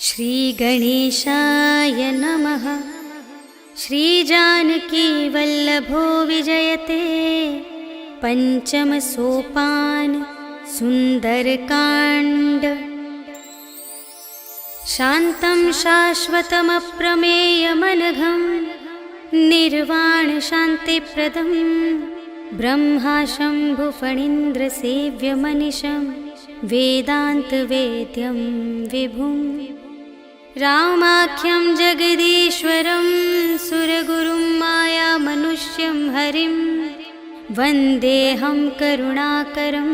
श्रीगणेशाय नमः। श्रीजानकीवल्लभो विजयते पंचम सोपान सुंदरकांड। शान्तं शाश्वतमप्रमेयमनघं निर्वाण शान्तिप्रदं ब्रह्मा शम्भुफणीन्द्रसेव्यमनिशं वेदान्तवेद्यं विभुं। रामाख्यं जगदीश्वरं सुरगुरुं मायामनुष्यं हरिं वन्देऽहं करुणाकरं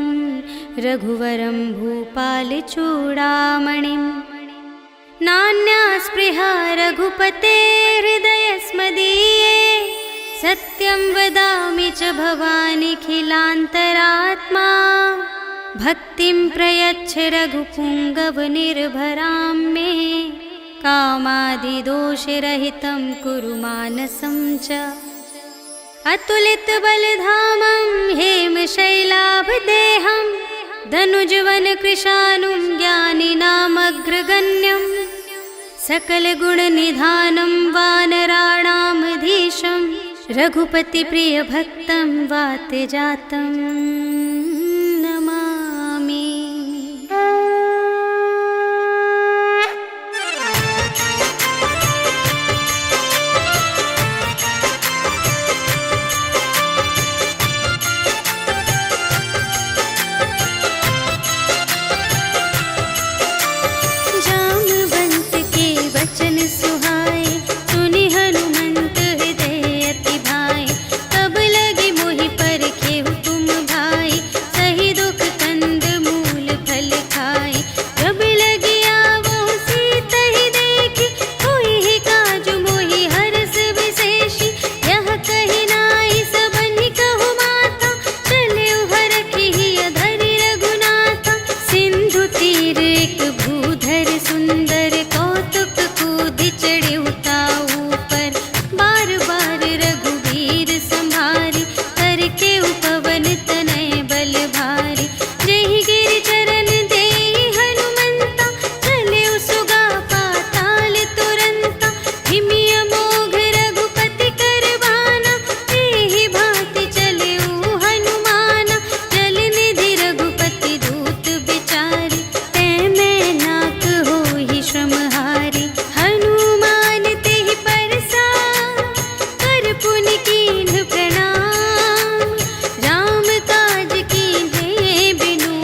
रघुवरं भूपालचूडामणिं। नान्या स्पृहा रघुपते हृदयस्मदीये सत्यं वदामि च भवानिखिलान्तरात्मा। भक्तिं प्रयच्छ रघुपुङ्गवनिर्भरां मे कामादिदोषरहितं कुरु मानसं च। अतुलितबलधामं हेमशैलाभदेहं धनुजवनकृशानुं ज्ञानिनामग्रगण्यं सकलगुणनिधानं वानराणामधीशं रघुपतिप्रियभक्तं वातजातं नमामि। जामवंत के वचन सुहाए सुनि हनुमंत हृदय अति भाए। तब लगे मोहि परखेहु तुम भाई सही दुख कंद मूल फल खाए। जब लगे आवो सीतहि देखी होई ही काजु मोहि हरस विशेषी। यह कहि नाई सबनि कहु माता चले हरखि धरि रघुनाथा। सिंधु तीर एक भूधर सुंदर कौतुक कूदि चढ़े ताऊ पर। बार बार रघुवीर संभारी करके उपवन तनय बल भारी। जहि गिरि चरण देहि हनुमंता चले सुगा पाताल तुरंता। हिमि अमोघ रघुपति कर बाना एहि भांति चले हनुमाना। जल निधि रघुपति दूत बिचारी तै मैं नाक होहि श्रमहारी। हनुमान तेहि परसा कर पुनि कीन्ह प्रणाम। राम काज कीन्हे बिनु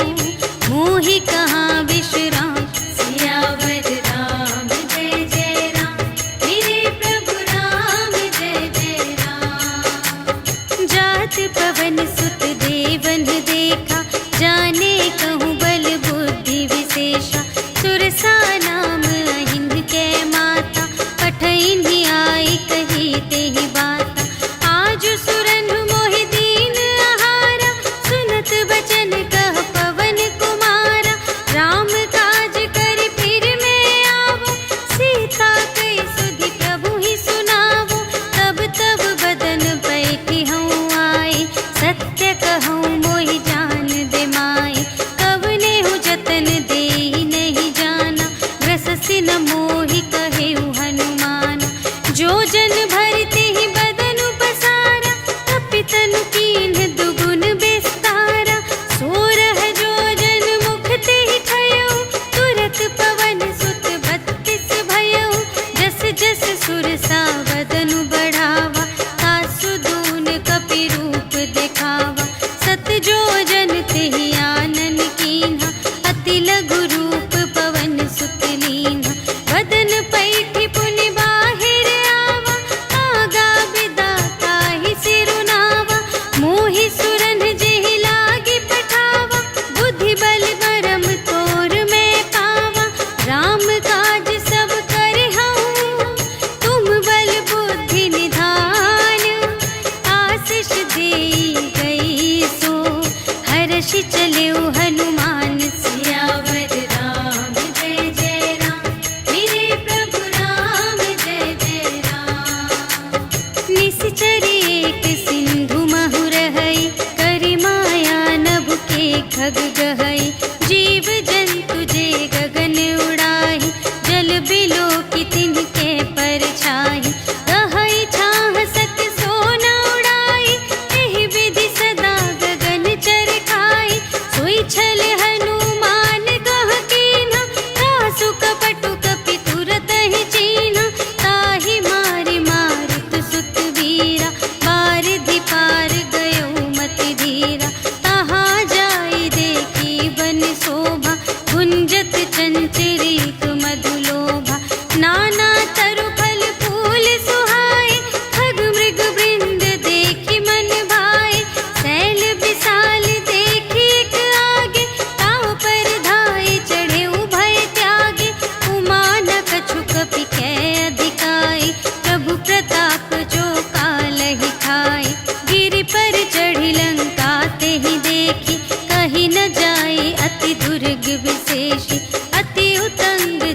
मोहि कहाँ विश्राम। सियावर राम जय जय राम मेरे प्रभु राम जय जय राम। जात पवन सुत देवन देखा जाने कहूँ बल बुद्धि विशेषा। सुरसा नाम अहिंद कै माता पठइन्हि आई कही तेहि बाता। आजु सुरनु मोहि दीन आहारा सुनत बचन कह पवन कुमारा। राम काज करि फिर मैं आवो सीता कहि सुधि प्रभु ही सुनावो। तब तब बदन बैठी हूँ आए सत्य कहूँ मोहि जान दे माए। कवने हूँ जतन देहि नहीं जाना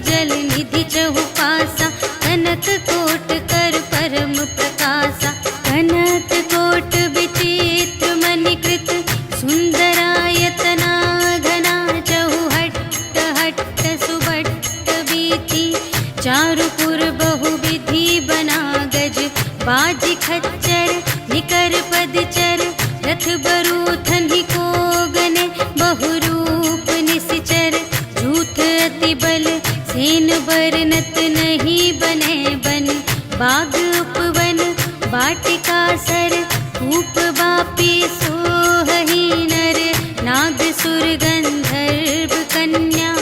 जल निधि चहु पासा, कनक कोट कर परम प्रकाशा। कनक कोट विचित्र मणिकृत, सुंदरायतना घना चहु हट्ट हट्ट सुबट्ट बीती। चारुपुर बहुविधि बना गज, बाजी खच्चर निकर पदचर। रथ बरूथन ही को गने, बहुरूप निश्चर। झूठ अति बल सेन बरनत, नहीं बने बन बाग उपवन। वाटिका सर कूप बापी सोहहि नर, नाग सुर गंधर्व कन्या।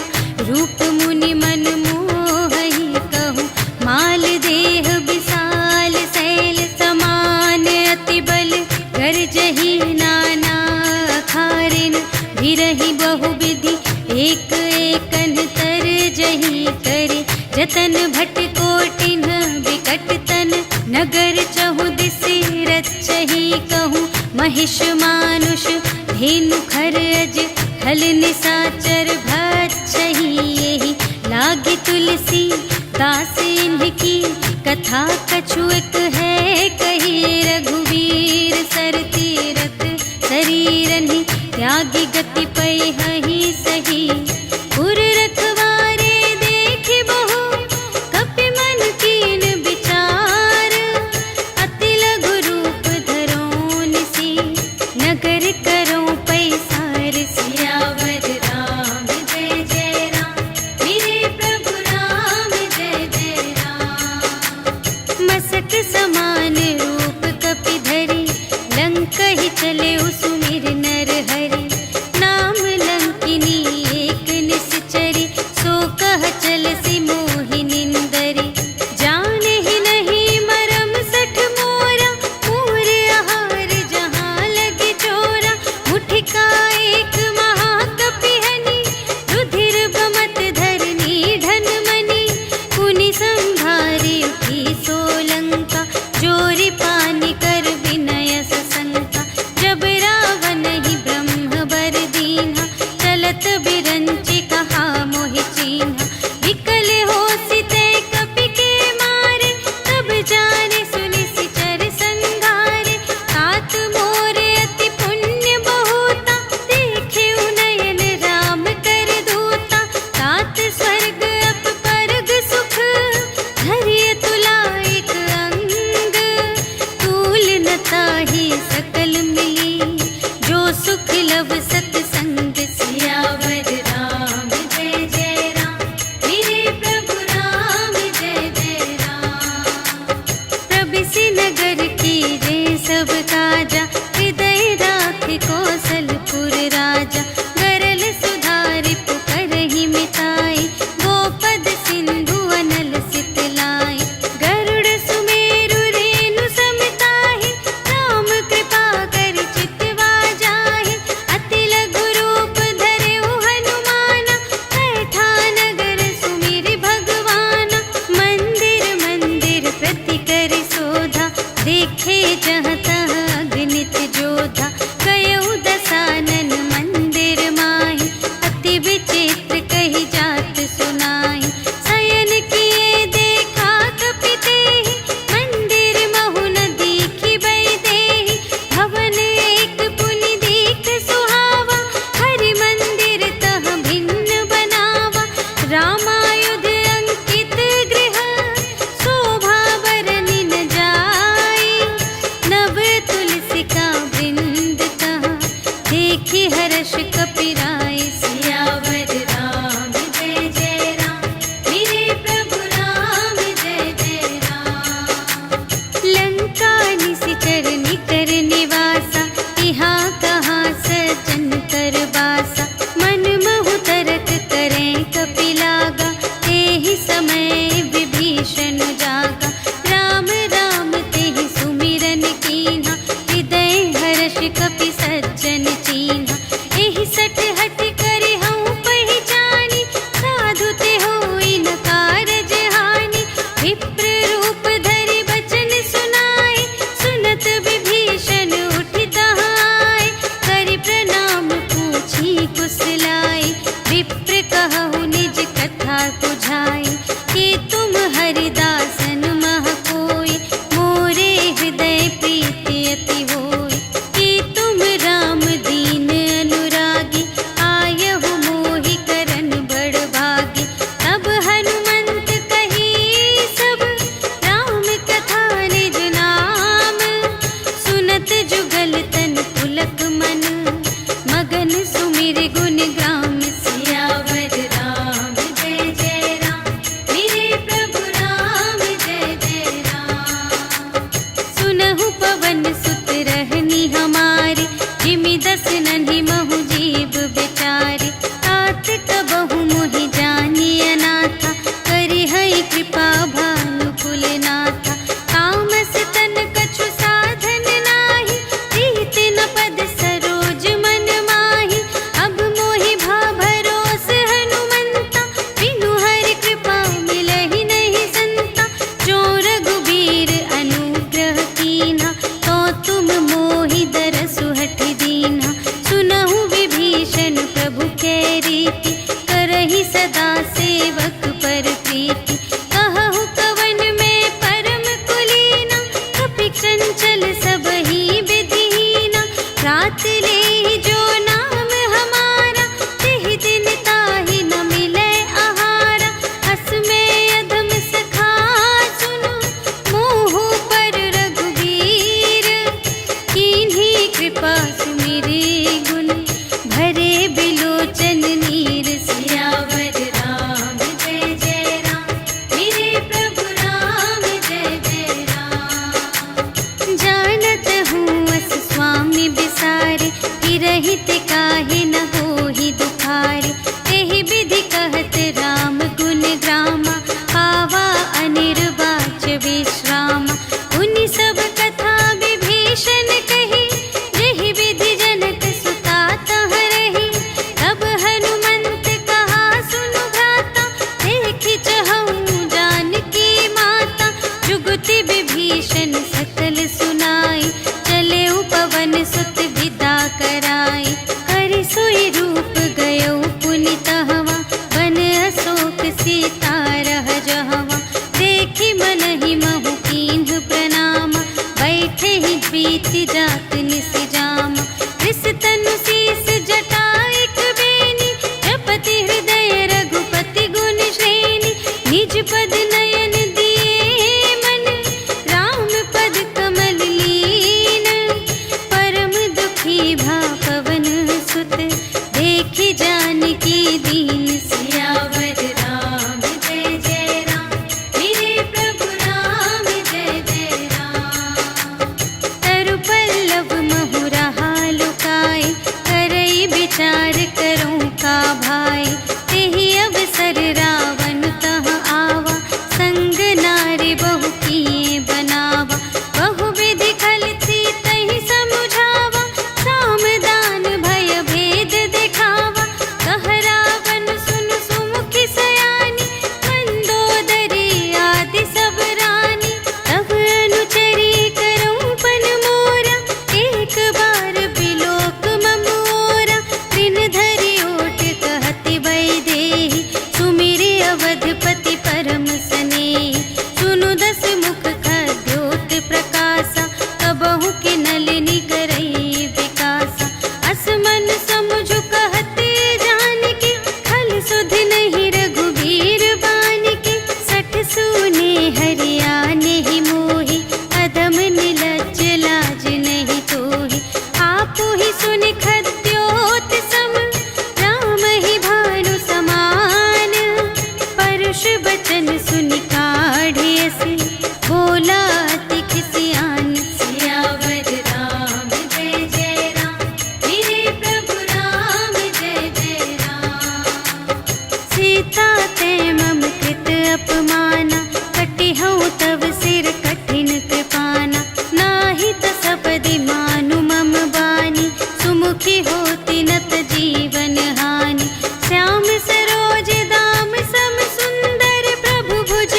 रूप मुनि मन मोहहि कहूँ, माल देह विशाल शैल समान। अति बल गर्जहि नाना अखारिन, भिरहि बहुविधि एक एकन तरजहि करे। जतन भट कोटिन विकट तन, नगर चहु दिसि रचहि कहूँ। महिष मानुष धेनु खरज, हल निसाचर भक्षहि एहि। लागी तुलसी दास इनकी, कथा कछु एक है कही। रघुवीर सर तीरथ शरीरहि, त्यागी गति पैहि सही। पुर रखवारे देखि बहु, कपि मन कीन विचार। अति लघु रूप धरों निसी, नगर करों पैसार। सियावर राम जय जय राम, मेरे प्रभु राम जय जय राम। मसक समान रूप कपि धरि, लंक ही चले सुमिर नर हरि। नाम लंकिनी एक निश्चरी, सो कह चलसि मोहि निंदरी। जाने ही नहीं मरम सठ मोरा, मोर आहार जहाँ लगे चोरा। मुठिका एक महाकपि हनि, रुधिर बमत धरनी धन मनि। पुनि संभारी उठी सोलंका, जोरी पानी कर विनय सशंका। जब रावण ही ब्रह्म बर दीन्हा, चलत बिरंचि कहा मोहि चीन्हा। विकल हो बुझाई, कि तुम हरिदासन मह कोई, मोरे हृदय प्रीति अति होई, कि तुम राम दीन अनुरागी, आयहु मोहि करन बड़ भागी। तब हनुमंत कही सब राम कथा निज नाम, सुनत जुगल तन पुलक मन, मगन सुमिर गुण ग्राम। सियावर राम जय जय राम, मेरे प्रभु राम जय जय राम। सुनहु पवन सुत रहनी हमारी, जिमि दस नन्हि महु जीव बेचारी। तात कबहु मोहि जानी अनाथा, करिहै कृपा भानु कुलनाथा। तामस तन कछु साधन नाही, प्रीति न पद सरोज मन माही। अब मोहि भा भरोस हनुमंता, बिनु हरि कृपा मिलहि नहीं संता। जो रघुबीर अनुग्रह कीन्हा, तो तुम मोहि दरसु हठि दीन्हा। सुनहु विभीषण प्रभु कै रीति, करहि सदा सेवक पर प्रीति। कहहु कवन में परम कुलीना, कपि चंचल सबहि विधिहीना। रात लेहि जो नाम हमारा, तेहि दिन ताहि न मिलै आहारा। हस में अधम सखा सुनु, मोहु पर रघुबीर। कीन्ही कृपा सुमिरि गुण, भरे बिलोचन नीर। सियावर राम जय जय राम, मेरे प्रभु राम जय जय राम। जानत हूँ अस स्वामी बिसारे, कि रहित काहे न होहि दुखारे। तेहि विधि कहत राम गुण ग्रामा, पावा अनिर्वाच विश्रामा। उनि सब कथा विभीषण कही, जेहि विधि जनक सुता तह रही। तब हनुमंत कहा सुनु भ्राता, देखि चहऊँ जानकी माता। जुगति विभीषण सकल सुनाई, चले पवन सुत विदा कराई। करि सोई रूप गयो पुनि तहवा, बन अशोक सीता रह जहवा। देखि मनहि महु कीन्ह प्रणामा, बैठे ही बीति जात निस जामा। रिस तनु शीस जटा एक बेनी, जपति हृदय रघुपति गुण श्रेणी। निज पद नयन दिए मन, राम पद कमल लीन। परम दुखी भा पवन सुत, देखि जानकी दीन। सियावर राम जय जय राम, मेरे प्रभु राम जय जय राम। तरु पल्लव महु रहा लुकाए, करई विचार करूँ का भाई। तेहि अवसर रावण तह आवा, संग नारी बहु किए बनावा। बहु विधि खल सीतहि समुझावा, साम दान भय भेद दिखावा। कह रावण सुन सुमुखी सयानी, मंदोदरी आदि सब रानी। तब अनुचरी करऊँ पन मोरा, एक बार बिलोक ममोरा। त्रिन धरि ओट कहति वैदेही, सुमिरि अवधपति परम स्नेही। सुनु दस मुख खद्योत प्रकाशा, कबहु कि नलिनी करई विकासा। अस मन समुझु कहते जानकी, खल सुध नहीं रघुबीर बानिकी। सठ सूने हरियाने ही मोहि, अधम निलज्ज लाज नहीं तोहि। आपु ही सुनि खद्योत सम, राम ही भानु समान। परुष बचन सुनि काढ़ियसि, बोला अति खिसियान। सियावर राम जय जय राम, मेरे प्रभु राम जय जय राम। सीता ते मम कृत अपमाना, कटिहउँ तव सिर कठिन कृपाना। नाही त सपदि मानु मम बानी, सुमुखी होति नत जीवन हानि। श्याम सरोज दाम सम सुंदर, प्रभु भुज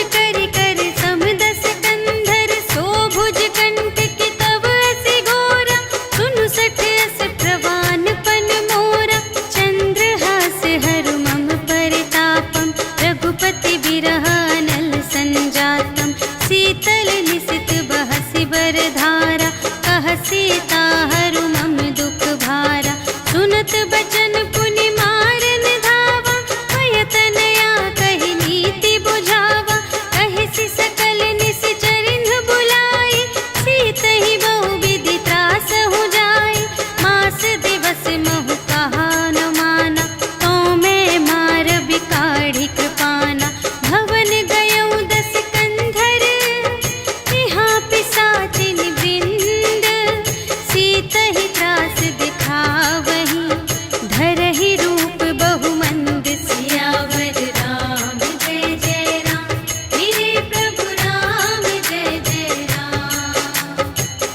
विरह अनल संजातम। शीतल निशित बहसि बरधारा, कह सीता हरु मम दुख भारा। सुनत बचन पुनि मारन धावा, भय तनया कहि नीति बुझावा। कहि सकल निश्चरिन बुलाई, सीतहि बहु विधि त्रास हो जाई। मास दिवस महु कहा न माना, तो मैं मार बिकाढ़ी कृपाना। भवन गयौ दस कंधर, यहाँ पिशाचिन वृंद। सीतहि त्रास दिखावही, धरहि रूप बहुमंद। सियावर राम जय जय राम, मेरे प्रभु राम जय जय राम।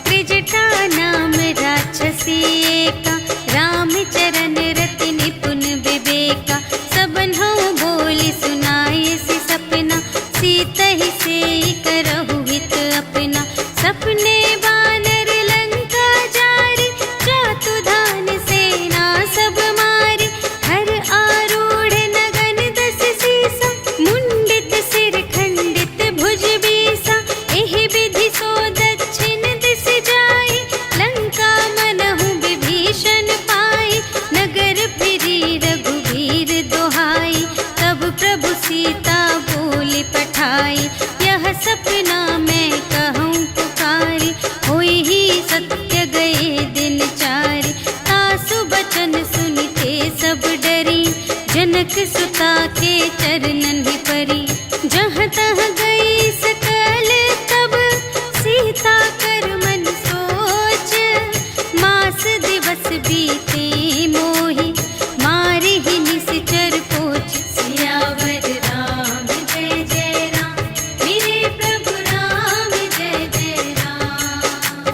त्रिजटा नाम राक्षसी एका, राम चरण रति निपुण विवेका। सबन्हु बोली सुनाए सि सपना, सीतहि सेई करहु हित अपना। सपने बानर लंका जारी, जातु धान सेना सब मारी। हर आरूढ़ नगन दस सीसा, मुंडित सिर खंडित भुज बीसा। एहि विधि सो दक्षिण दिस जाई, लंका मनहु विभीषण पाई। नगर फिरी रघुवीर दोहाई, तब प्रभु सीता बोली पठाई। यह सपना मैं कहूँ पुकारी, होई ही सत्य गए दिन चारि। तासु बचन सुनिते सब डरी, जनक सुता के चरणन ही परी। जहाँ तहाँ गई सकल तब, सीता कर मन सोच। मास दिवस बीते मोहि, मारि ही निशिचर पोच। सियावर राम जय जय राम, मेरे प्रभु राम जय जय राम।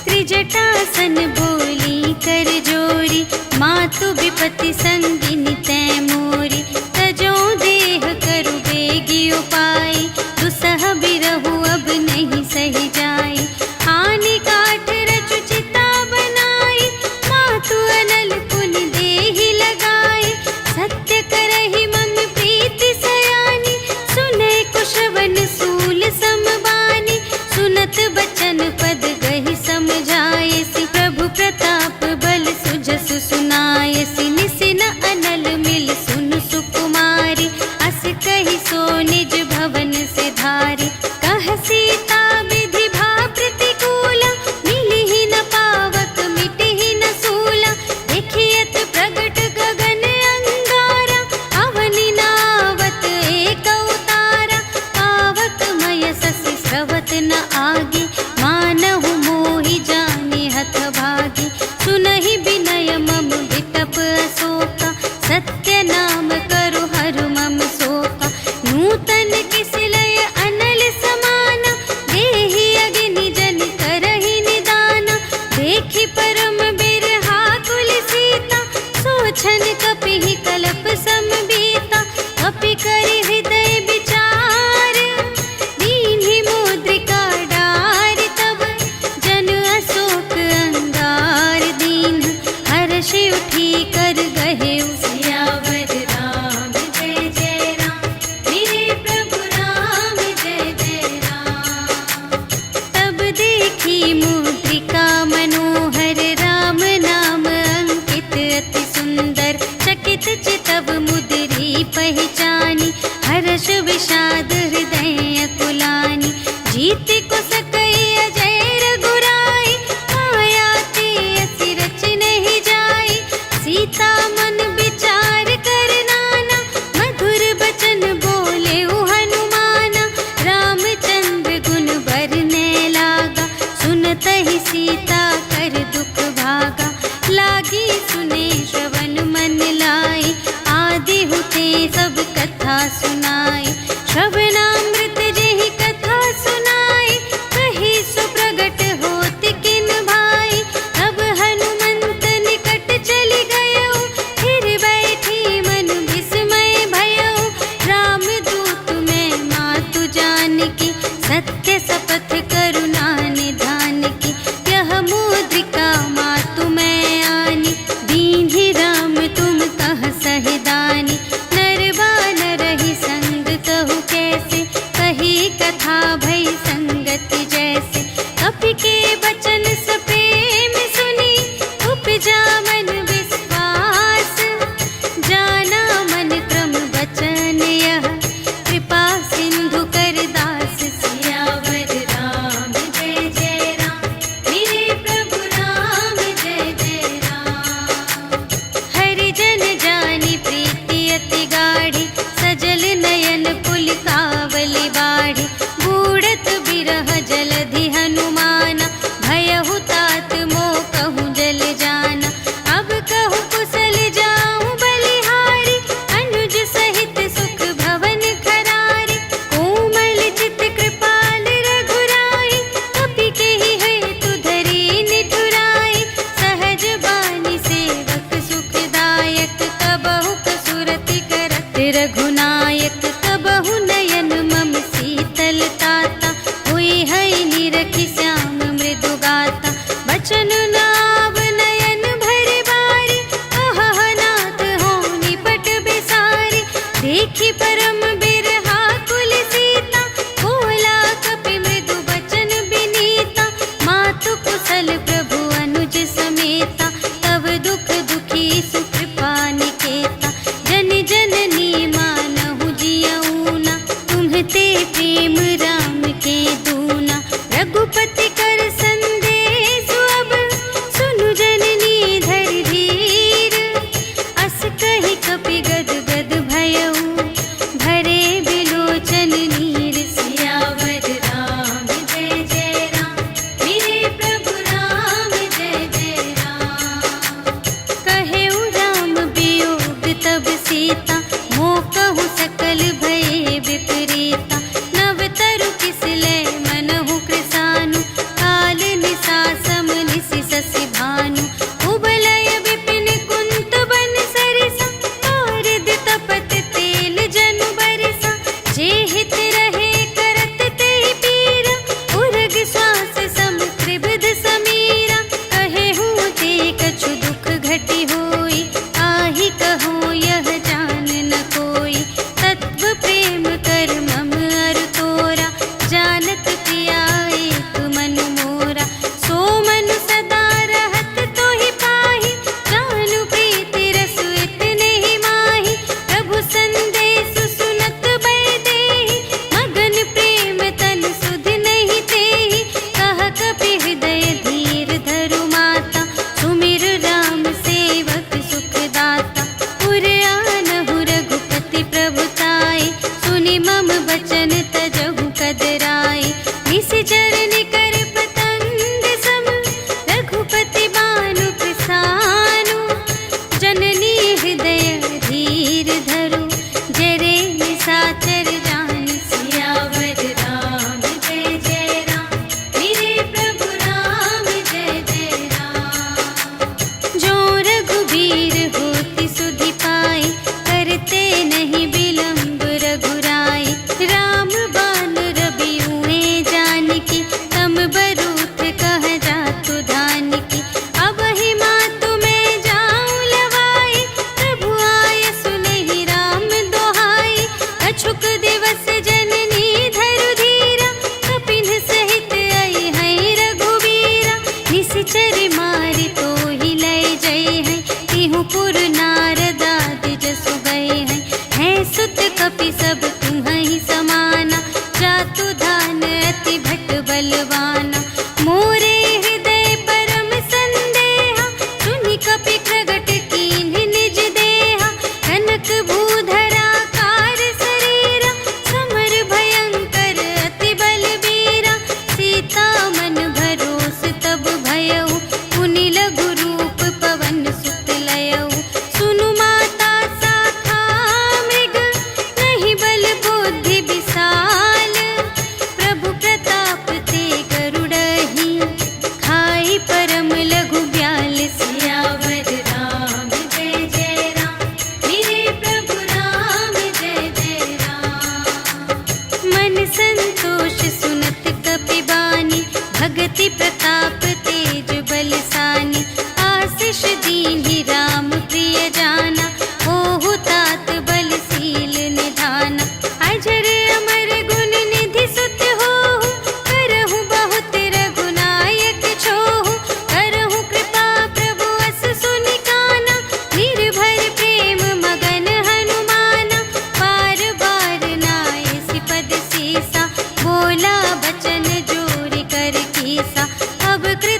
त्रिजटासन बोली कर जोरी, मातु विपति संगिनी तै मोरी। तजो देह करु बेगी उपाई, दुसह बिरहु अब नहीं सही जाई। आनि काठ रचु चिता बनाई, मातु अनल पुनि देहि लगाई। सत्य करहि मम प्रीति सयानी, सुनै कुशवन सूल समबानी। सुनत बचन पद गहि समझायसि, प्रभु प्रताप बल सुजसु सुनायसि। निसिन अनल मिल सुन सुकुमारी, अस कहि सो निज भवन से धारी। कह सीता विधि भा प्रतिकूला, मिलिहि न पावक मिटिहि न सूला। देखियत प्रगट गगन अंगारा, अवनि नावत एक अवतारा। पावक मय ससि स्रवत न आगे, मानहु मोहि जानि हथ भागी। सुनहि विनय मम विटप अशोका, सत्य नाम करु हरु मम शोका। नूतन किसिलय अनल समाना, देहि अग्नि जन करहि निदाना। देखि परम बिरहा कुल सीता, सोछन कपिहि कलप समबीता। कपि करि हृदय विचार, दीन्हि मुद्रिका डारि। तब जन अशोक अंगार दीन, हर्षि उठी कर गहेउ। सियावर राम जय जय राम, मेरे प्रभु राम जय जय राम। तब देखी मुद्रिका मनोहर, राम नाम अंकित अति सुंदर। चकित चितव मुद्री पहचानी, हर्ष विषाद हृदय अकुलानी। जीत को सकई अजय रघुराई, माया ते असि रच नहीं जाई। सीता मन विचार कर नाना, मधुर बचन बोले हनुमाना। रामचंद्र गुण बरने लागा, सुनतहि सीता कर दुख भागा। लागी सुने श्रवण मन लाई, आदि हुते सब कथा सुनाई। श्रवणामृत जेहि कथा सुनाई, कही सो प्रगट होत किन भाई। तब हनुमंत निकट चली गयो, फिर बैठी मन विस्मय भयो। राम दूत में मातु जानकी, सत्य शपथ करुणा निधान की। यह मुद्रिका मातु मैं आनी, दीन्हि राम तुम कह सहिदानी। नर बानर ही संग कहु, बचन तजहु कदराए। निशिचर निकर पतंग सम रघुपति बानु प्रसानु। जननी हृदय धीर धरु जरे निशाचर जान। सियावर राम जय जय राम मेरे प्रभु राम जय जय राम। जो रघुबीर होति सुधि पाए करते नहीं विलंब रघुराई। राम बान रबियुए जानकी तम बरूथ कह जातु धानकी। अब ही मातु मैं जाऊं लवाई प्रभु आय सुनहि राम दोहाई। अछुक दिवस जननी धरु धीरा कपिन सहित आई है रघुबीरा। निशिचर मारि तो ही लय जय है तिहु पुर नारद आदि जसु गए हैं। है सुत कपि सब तुम्हि समाना जातु धान अति भट बलवाना। मोरे हृदय परम संदेहा सुनि कपि प्रगट कीन्ह निज देहा। कनक भूधरा कार शरीरा समर भयंकर अति बलबीरा। सीता मन भरोस तब भयउ पुनि लघु रूप पवन सुत लयउ। सुनु माता शाखा मृग नहीं बल बुद्धि विशाल। प्रभु प्रताप ते गरुड़हि खाई परम लघु ब्याल। सियावर राम जय जय राम मेरे प्रभु राम जय जय राम। मन संतोष सुनत कपि बानी भगति प्रताप तेज बलसानी। आशीष दीन्हि राम प्रिय जाना ओहु तात बलशील निधाना। अजर अमर गुण निधि सुत होहु करहु बहुत रघुनायक छोहु। करहु कृपा प्रभु अस सुनि काना निर्भर प्रेम मगन हनुमाना। बार बार नाय सिपद सीसा बोला बचन जोरि कर कीसा। अब कृपा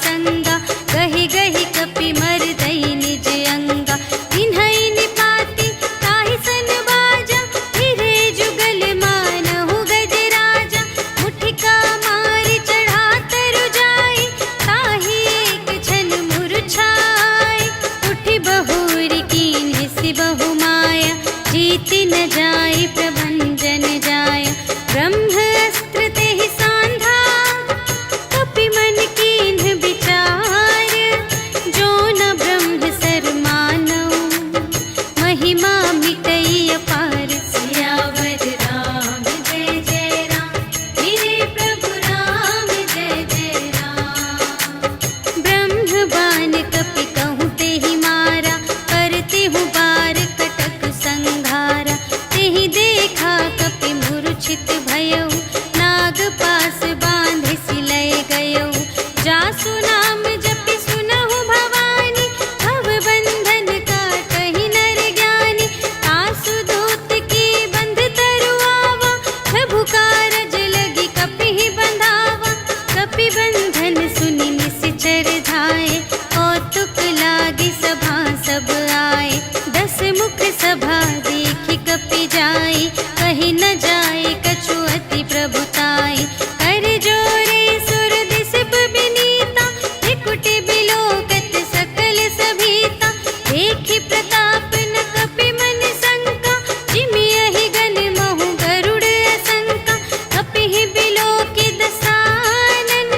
संगा, गहि गहि कपि मरदई निज अंगा। इन्हई निपाति ताहि सन बाजा, फिरे जुगल मानहु गजराजा। मुठिका मारि चढ़ा तरु जाई, ताहि एक छन मुरझाई। उठि बहुरी कीन्ह सि बहु माया, जीति न जाई प्रभंजन जाया। ब्रह्म अस्त्र तेहि सांधा, कपि मन कीन्ह विचार। जो न ब्रह्म सर मानऊ, महिमा मिटई अपार। सियावर राम जय जय राम, मेरे प्रभु राम जय जय राम। ब्रह्म बाण कपि कहूँ तेहि मारा, करते हूँ बार कटक संघारा। तेहि देखा कपि मूर्छित भयउ, नाग पास बांधे सिलय गयउ। जासु नाम जपि सुनहु भवानी, भव बंधन काटहि नर ज्ञानी। तासु दूत की बंध तरु आवा, प्रभु कारज लगी कपि बंधावा। कपि बंधन सुनि निश्चर धाये, कौतुक लागी सभा सब आए। 10 मुख सभा देखि कपि जाई, कहि न जाए कछु अति प्रभुताई। कर जोरे सुर दिसप बिनीता, त्रिकुटि बिलोकत सकल सभीता। देखि प्रताप न कपि मन शंका, जिमियहि गन महु गरुड़ असंका। कपिहि बिलोकि दसानन,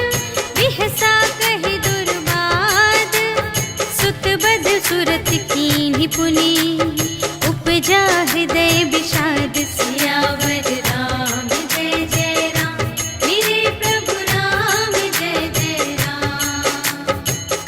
बिहसा कहि दुर्बाद। सुत बध सुरत कीन्हि पुनि, उपजा हृदय विषाद। सियावर राम जय जय राम, मेरे प्रभु राम जय जय राम।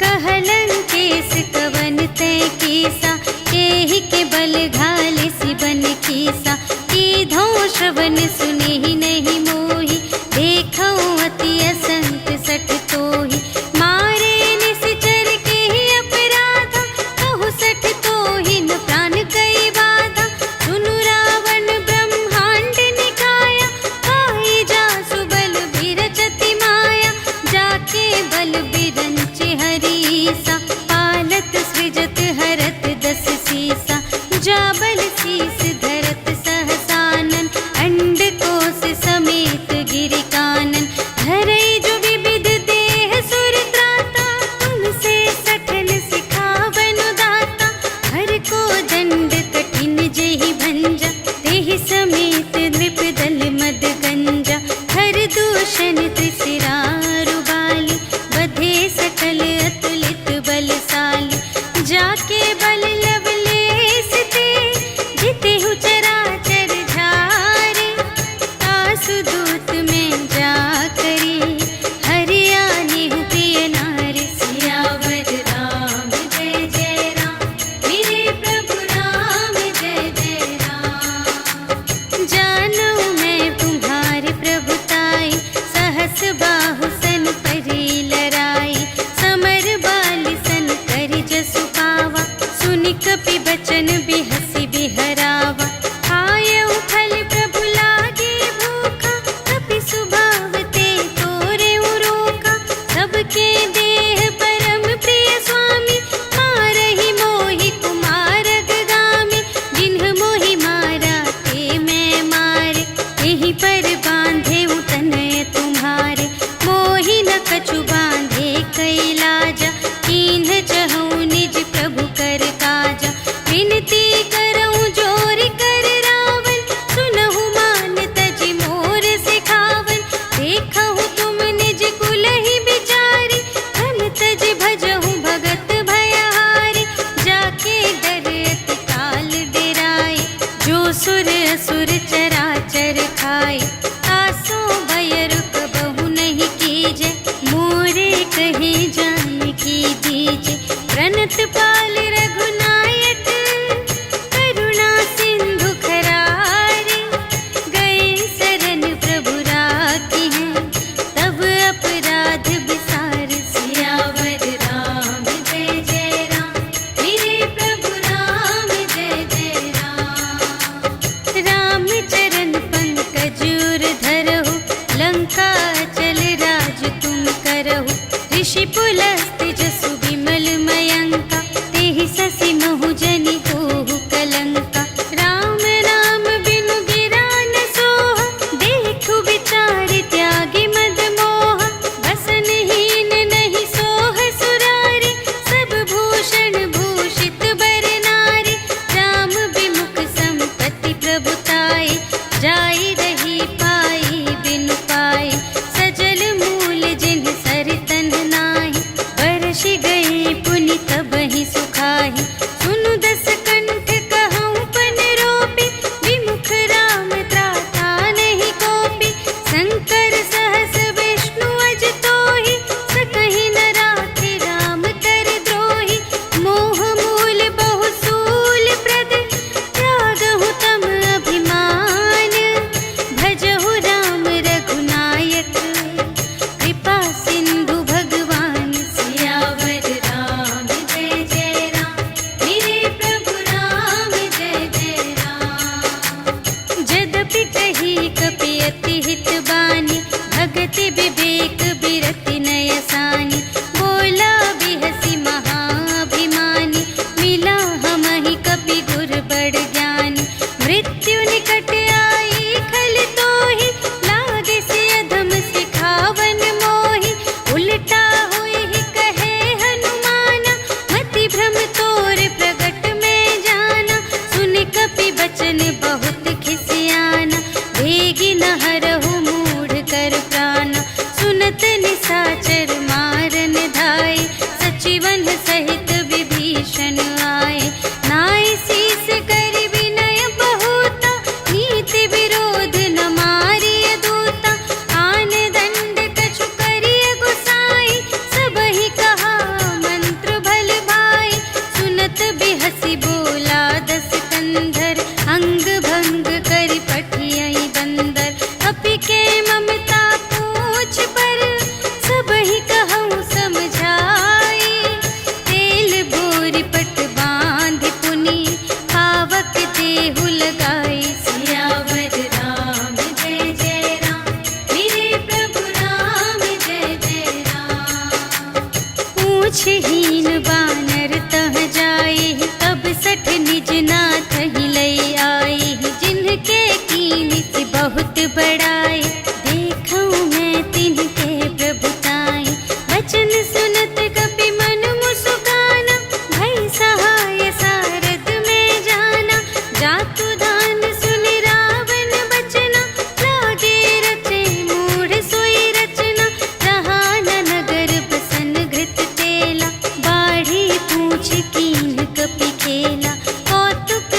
कहलन केस कवन तै कीसा, केहि के बल घाल सिबन कीसा। कीधौं श्रवण सुनेहि नहीं मोहि, देखौं अति असंत सठ तोहि। मारे निश्चर केहि अपराधा, कहु सठ तोहि न प्राण कई बाधा। सुनु रावण ब्रह्मांड निकाया, पाई जासु बल बिरचति माया। जाके बल बिरंचि हरीसा, पालत सृजत हरत 10 सीसा। जा बल शीस धरत सहसानन, अंड कोश समेत गिरि कानन। धरई जो विविध देह सुर त्राता, तुमसे सठन सिखावनु दाता। हर को दंड कठिन जेहि भंजा, तेहि समेत नृप दल मद गंजा। हर दूषण त्रिशिरारु बाली, बधे सकल अतुलित बलशाली। जाके बल लवलेश ते, जितेहु चराचर झारे। तासु दूत में जा करी, हरियानेहु प्रिय नारी। सियावर राम जय जय राम, मेरे प्रभु राम जय जय राम। जानऊ मैं तुम्हारे प्रभुताई, सहस बाहु सन परी लराई। समर बाली सन करि जसु पावा, सुनि कपि बचन बिहसि बिहरावा। खायउ फल प्रभु लागे भूखा, कपि सुभाव ते तोरेउ रोका। सबके देह परम प्रिय स्वामी, मारहि मोहि कुमार अगगामी। जिन्ह मोहि मारा ते मैं मारे, एहि पर बांधे तनय तुम्हारे। मोहि न कछु बांधे कैलाजा, कीन्ह चहु निज प्रभु कर काजा। विनती करऊं जोर कर रावण, सुनहु मान तजि मोर सिखावन। देखहु तुम निज कुलहि बिचारी, धन तजि भजहु भगत भयहारी। जाके डर अति काल डेराए, जो सुर असुर चराचर खाए। तासो भय रुक बहु नहीं कीजे, मोरे कहे जान की दीजे। हस्त जसु विमल मयंका, तेहि ससि महु जनि होहु कलंका। राम नाम बिनु गिरा न सोहा, देखु विचार त्यागी मद मोहा। बसनहीन नहीं सोह सुरारी, सब भूषण भूषित बर नारी। राम विमुख संपत्ति प्रभुताई, जाई रही पाई बिनु पाई। सजल मूल जिन्ह सर तन नाही, बरषि गई पुनि तबहि सुखाहि। सुनु दस कंठ कहऊँ पन रोपी, विमुख राम त्राता नहीं कोपी। शंकर सहस विष्णु अज तोहि, सकहि न राखि राम कर द्रोहि। मोह मूल बहु सूल प्रद, त्यागहु तम अभिमान। भजहु राम रघुनायक, कृपा सिंधु भगवान। सियावर राम जय जय राम, मेरे प्रभु राम जय जय राम। जदपि कही कपि अति हित बानी, भगति विवेक बिरति नय सानी। बोला बिहसि महाभिमानी, मिला हमहि कपि गुर बड़ ज्ञानी। मृत्यु निकट आई खल तोहि, लागे से अधम सिखावन मोहि। उलटा होई कहे हनुमाना, मति भ्रम तोर प्रगट में जाना। सुन कपि बचन बहुत खिसियाना, वेगी न हरहु मूढ़ कर प्राणा। सुनत निसाचर मारन धाय, सचिवन सहित विभीषण आए। नाय शीस कर विनय बहुता, नीति विरोध न मारिय दूता। आन दंड कछु करिय गुसाई, सबहि कहा मंत्र भल भाई। सुनत बिहसि बोला दस कंधर, अंग भंग करि पठियहि बंदर। कपि के ममता पूछ पर, सबहि कहऊँ समझाई। तेल बोरि पट बाँधि पुनि, पावक देहु लगाई। सियावर राम जय जय राम, मेरे प्रभु राम जय जय राम। पूछहीन बानर तह जाई, तब सठ निज नाथ ही लई आई। जिनके कीन्हि बहुत बड़ाई, देखऊँ मैं तिनके प्रभुताई। बचन सुनत कपि मन मुसुकाना, भई सहाय सारथ में जाना। जातु दान सुनि रावण बचना, लागे रचे मूढ़ सोई रचना। रहा न नगर बसन घृत तेला, बाढ़ी पूछ कीन्ह कपि खेला। कौतुक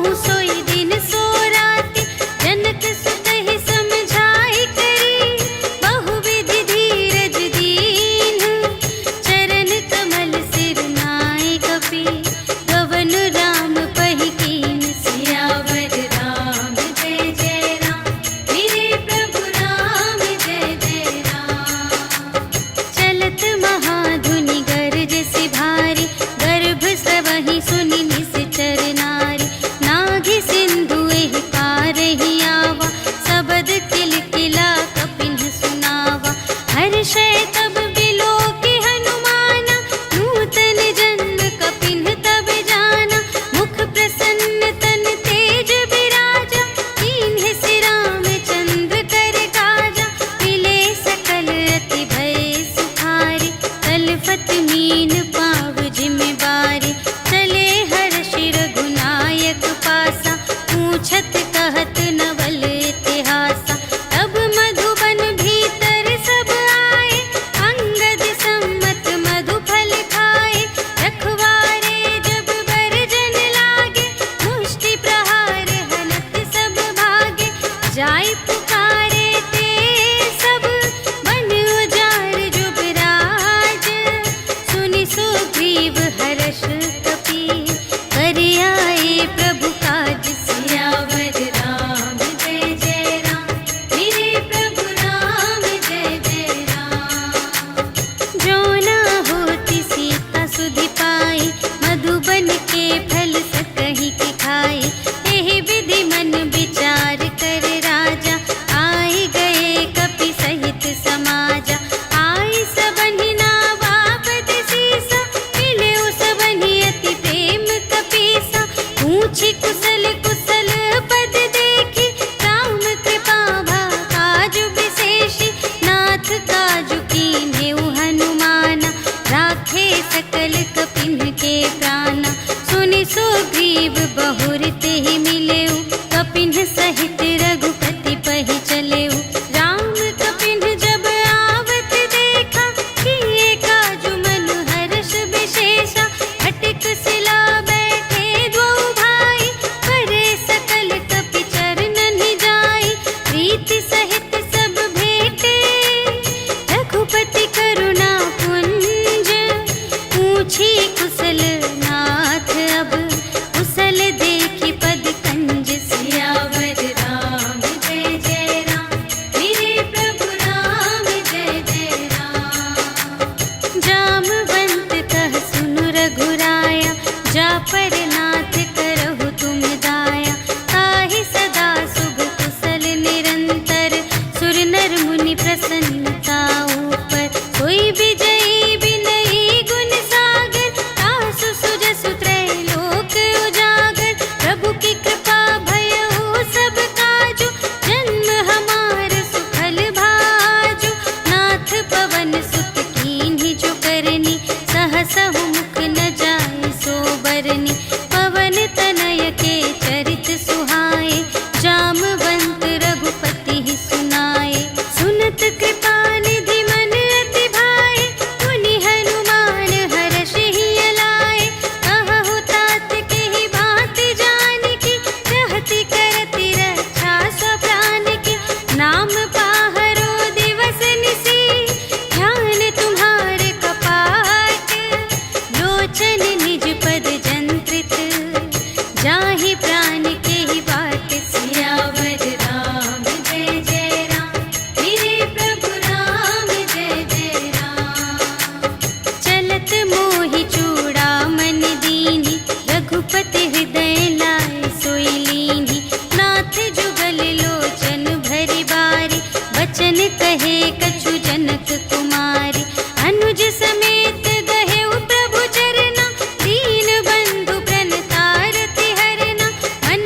सुनहु सोई दिन सो राति, जनक सुतहि समझाई करी, बहुविधि धीरज दीन्ह, चरण कमल सिर नाय कपि, गवन राम पहि कीन। सियावर राम जय जय राम, मेरे प्रभु राम जय जय राम। चलत महाधुनि गरज सि भारी, गर्भ स्रवहि सुनि निश्चर नारी, नाघि सिंधु एहि पारहि आवा, सबद किलकिला कपिन्ह सुनावा। हर्षै तब बिलोकि हनुमाना, नूतन जन्म कपिन्ह तब जाना। मुख प्रसन्न तन तेज बिराजा, कीन्ह सि रामचंद्र कर काजा। मिले सकल अति भय सुखारी, तलफत मीन पाव जिमि बारी। चले हर्षि रघुनायक पासा, पूछत कहत नवल इतिहासा। तब मधुबन भीतर सब आए, अंगद सम्मत मधु फल खाए। रखवारे जब बरजन लागे, मुष्टि प्रहार हनत सब भागे। जाय पुकारे ते सब, बन उजाड़ जुबराज। सुनि सुग्रीव हर्ष कपि, कर आए प्रभु काज। सियावर राम जय जय राम, मेरे प्रभु राम जय जय राम। जो न होति सीता सुधि पाई, मधुबन के फल सकहि के खाई। एहि विधि मन विचार कर राजा, आए गए कपि सहित समाजा। आई सबहि नावा पद सीसा, मिले सबहि अति प्रेम कपीसा। पूछी कुशल कुशल पद देखी, राम कृपा भा काजु विशेषी। नाथ काजु कीन्हेउ हनुमाना, राखे सकल कपिन्ह के प्राणा। सुनि सुग्रीव बहुर तेहि मिलेउ, कपिन्ह सहित रघुपति पहि चलेउ। राम कपिन्ह जब आवत देखा, किए काजु मनु हर्ष विशेषा। फटिक सिला बैठे द्वौ भाई, करे सकल कपि चरणनि जाई। प्रीति सहित सब भेटे, रघुपति करुणा पुंज। पूछी कुशल नाथ अब, कुशल देखि पद कंज। सियावर राम जय जय राम, मेरे प्रभु राम जय जय राम। जामवंत कह सुनु रघुराया, जा पर नाथ करहु तुम दाया। ताहि सदा शुभ कुशल निरंतर, सुर नर मुनि प्रसन्नता ऊपर। सोई विजयी विनयी गुण सागर, तासु सुजसु त्रैलोक उजागर। प्रभु की कृपा भयउ सब काजु, जन्म हमार सुफल भाजु। नाथ पवन सुत कीन्हि जो करनी, सहसहु मुख न जाय सो बरनी। पवन तनय के चरित सुहाए, जामवंत रघुपति ही सुनाए। सुनत कृपा निधि मन अति भाए, मुनि हनुमान हर्षि अलाए। कहु तात केहि बात जानकी, रहति करति रक्षा स्वप्रान की। नाम पाहरो दिवस निसी, ध्यान तुम्हारे कपाट। लोचन निज पद जंत्रित, जाहि प्राण केहि बाट। सियावर राम जय जय राम, मेरे प्रभु राम जय जय राम। चलत मोहि चूड़ामणि दीन्हि, रघुपति हृदय लाय सोई लीन्हि। नाथ जुगल लोचन भरि बारी, बचन कहे कछु जनक कुमारी। अनुज समेत गहेउ प्रभु चरना, दीन बंधु प्रणतारति हरना। मन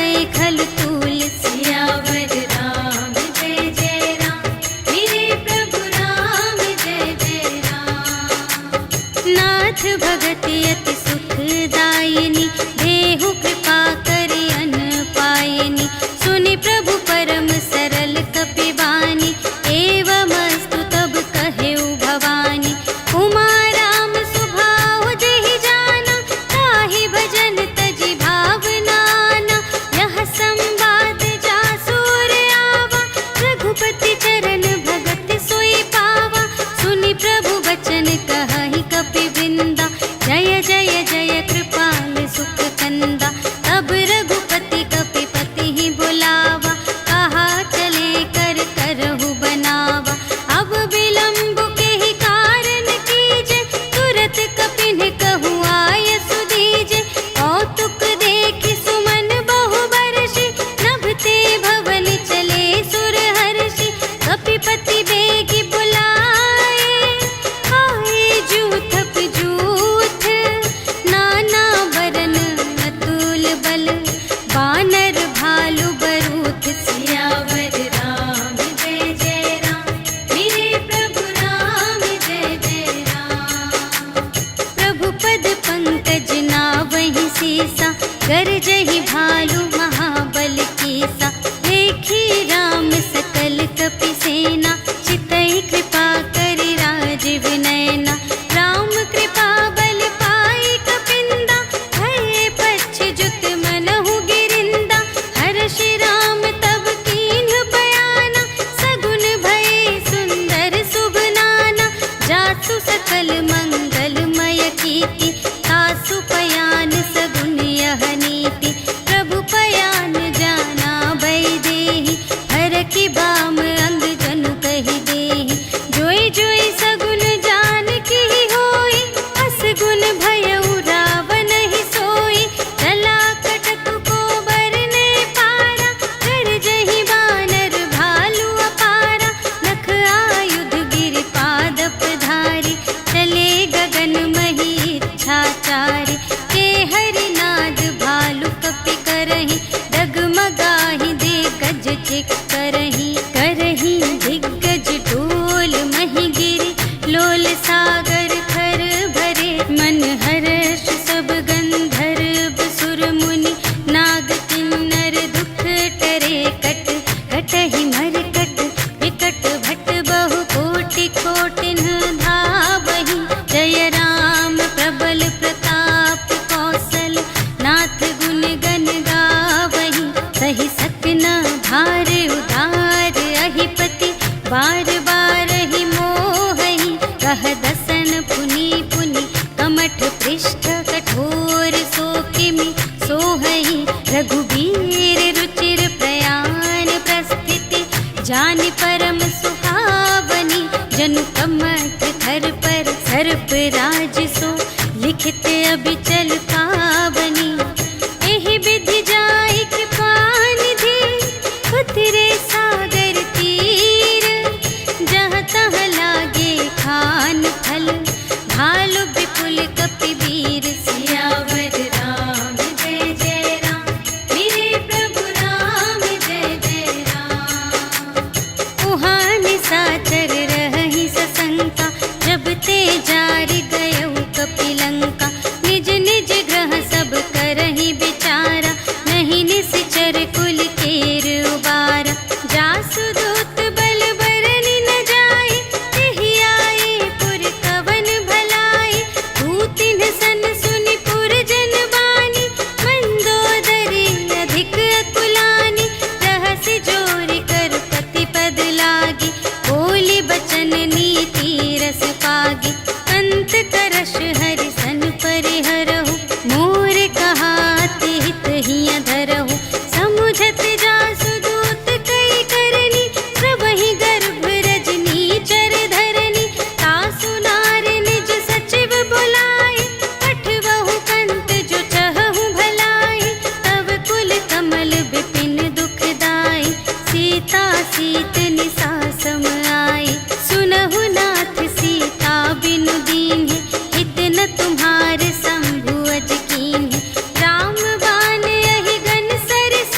बरसै खल तूल। सियावर राम जय जय राम, मेरे प्रभु राम जय जय राम। नाथ भगत अति सुखदायिनी, देहु कृपा करि अन्न पायिनी। सुनि प्रभु परम सरल कपिवानी, एवमस्तु तब कहेउ भवानी। उमा राम सुभाव जेहि जाना, ताहि भजन तजि भावनाना। यह संवाद जासुर आवा, रघुपति चरण भगत सोई पावा। सुनि प्रभु वचन कहहि कपिवृंदा, जय जय जय कृपाल सुख कंदा। तब रघुपति कपिपति ही बुलावा, कहा चले कर करहु बनावा। अब विलंब के ही कारण कीजे, तुरत कपिन कहु आय सुदीजे। कौतुक देखि सुमन बहु बरषि, नभते भवन चले सुर हर्षि। कपिपति बेगी बुलाए, आए जूथप जूथ। नाना बरन अतुल बल, बानर भालु बरूथ। सियावर राम जय जय राम, मेरे प्रभु राम जय जय राम। प्रभु पद पंकज नावहि सीसा, गरजहि भालु महाबल कीसा। देखी राम सकल कपि सेना, चितई कृपा करि राजीव नयना। राम कृपा बल पाई कपिंदा, भये पच्छ जुत मनहु गिरिंदा। हर्षि राम तब कीन्ह बयाना, सगुन भये सुंदर शुभ नाना। जासु सकल मंगलमय कीर्ति, तासु पयान सगुन यह नीति। प्रभु पयान जाना भय देहि, हरखि बाम अंग जनु कहि देहि। जोई जोई सगुन जान की होई, असगुन भयउ रावण ही सोई। चला कटक को बरने पारा, गरजहि बानर भालु अपारा। नख आयुध गिरि पादप धारी, चले गगन मही इच्छाचारी। के हरिनाद भालु कपि करहि, डगमगाहि दे गज चिक करहि। करहि दिग्गज डोल महि गिरि, लोल सागर खर भरे। मन हर्ष सब गंधर्व सुर मुनि, नाग किन्नर दुख टरे। कट कटहि मरकट विकट भट, बहु कोटि कोटिन धावहि। जय राम प्रबल प्रताप कौशल, नाथ गुण गण गावहि। सहि सकना भार उदार अहिपति, बार बार ही मोहहि। कह दसन पुनि पुनि, कमठ पृष्ठ कठोर सो किमि सोहहि। रघुबीर रुचिर प्रयाण प्रस्थिति, जानि परम सुहावनी। जनु कमठ धर पर सर्प राज सो, लिखित अबिचल पावनी। एहि विधि जाई कृपा निधि, उतरे सागर तीर। जहाँ तहाँ लागे खान फल, भालु विपुल कपिवीर। सियावर राम जय जय राम, मेरे प्रभु राम जय जय राम। उहाँ निशाचर रहहि सशंका, जब ते जारि गयउ कपिलंका। निज निज ग्रह सब करहि विचारा, नहीं निश्चर कुल केर उबारा। जासु दूत बल बरनि न जाय, तेहि आए पुर कवन भलाई। दूतिन सन सुनि पुर जन बानी, मंदोदरी अधिक अकुलानी। रहसि जोरि कर पति पद लागी, बोली बचन नीति रस पागी। अंत करश हरि सन परिहरहु, मोर कहाति हित हिय धरहु। समुझत जासु दूत कई करनी, सबहि गर्भ रजनी चर धरनी। तासु नार निज सचिव बुलाए, पठबहु कंत जो चहहु भलाई। तब कुल कमल विपिन दुखदाई, सीता सीत निसा सम आई। सुनहु नाथ सीता बिनु दीन्हि, हित न तुम्हारे शंभु अज कीन्हि। राम बाण यहि गन सरिस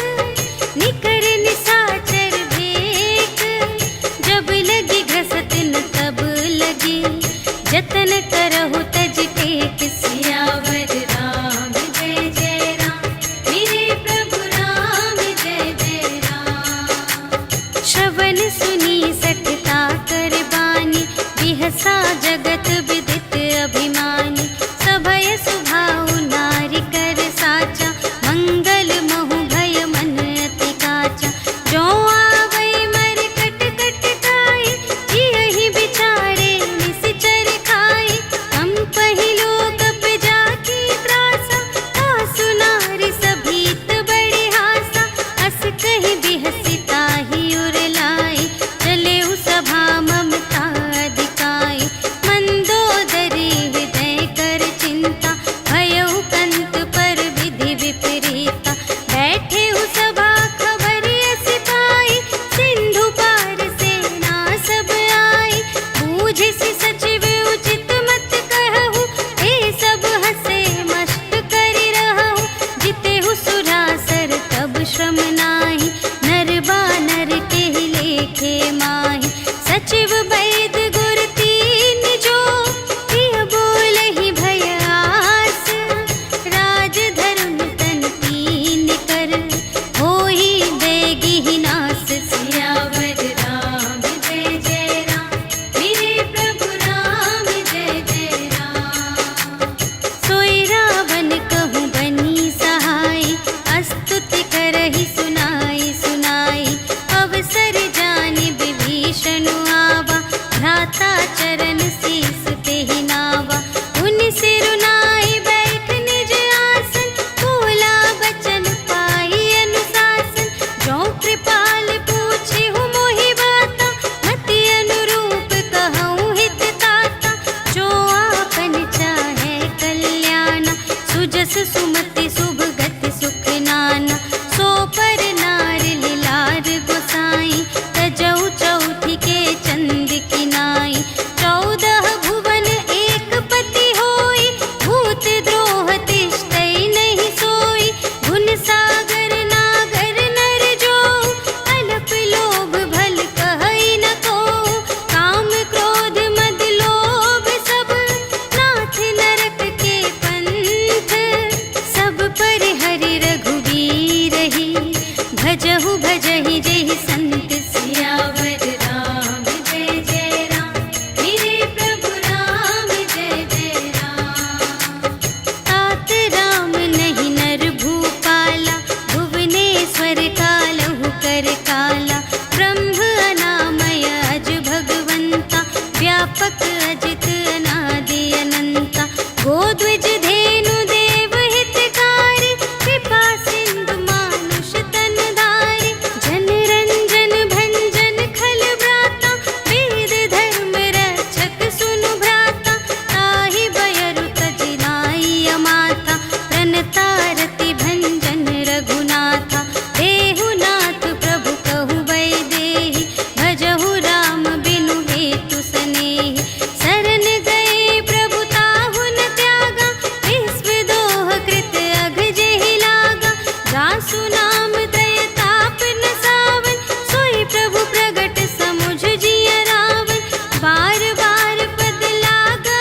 नर कालहु कर काला, ब्रह्म अनामय अज भगवंता, व्यापक अजित अनादि अनंता, गोद्विज धेनु देव हितकारी, कृपा सिंधु मानुष तन धारी, जन रंजन भंजन खल व्राता, वेद धर्म रक्षक सुनु भ्राता, ताहि बयरु तजि नाई माता, प्रणतारति भंजन रघुनाथा, देहुनाथ प्रभु कहु वैदेही, भजहु राम बिनु हेतु सनेही, शरण गए प्रभु ताहु न त्यागा, विश्व दोह कृत अघ जेहि लागा, जासु नाम दय ताप न सावन, सोई प्रभु प्रगट समुझ जिय रावण, बार बार पद लागा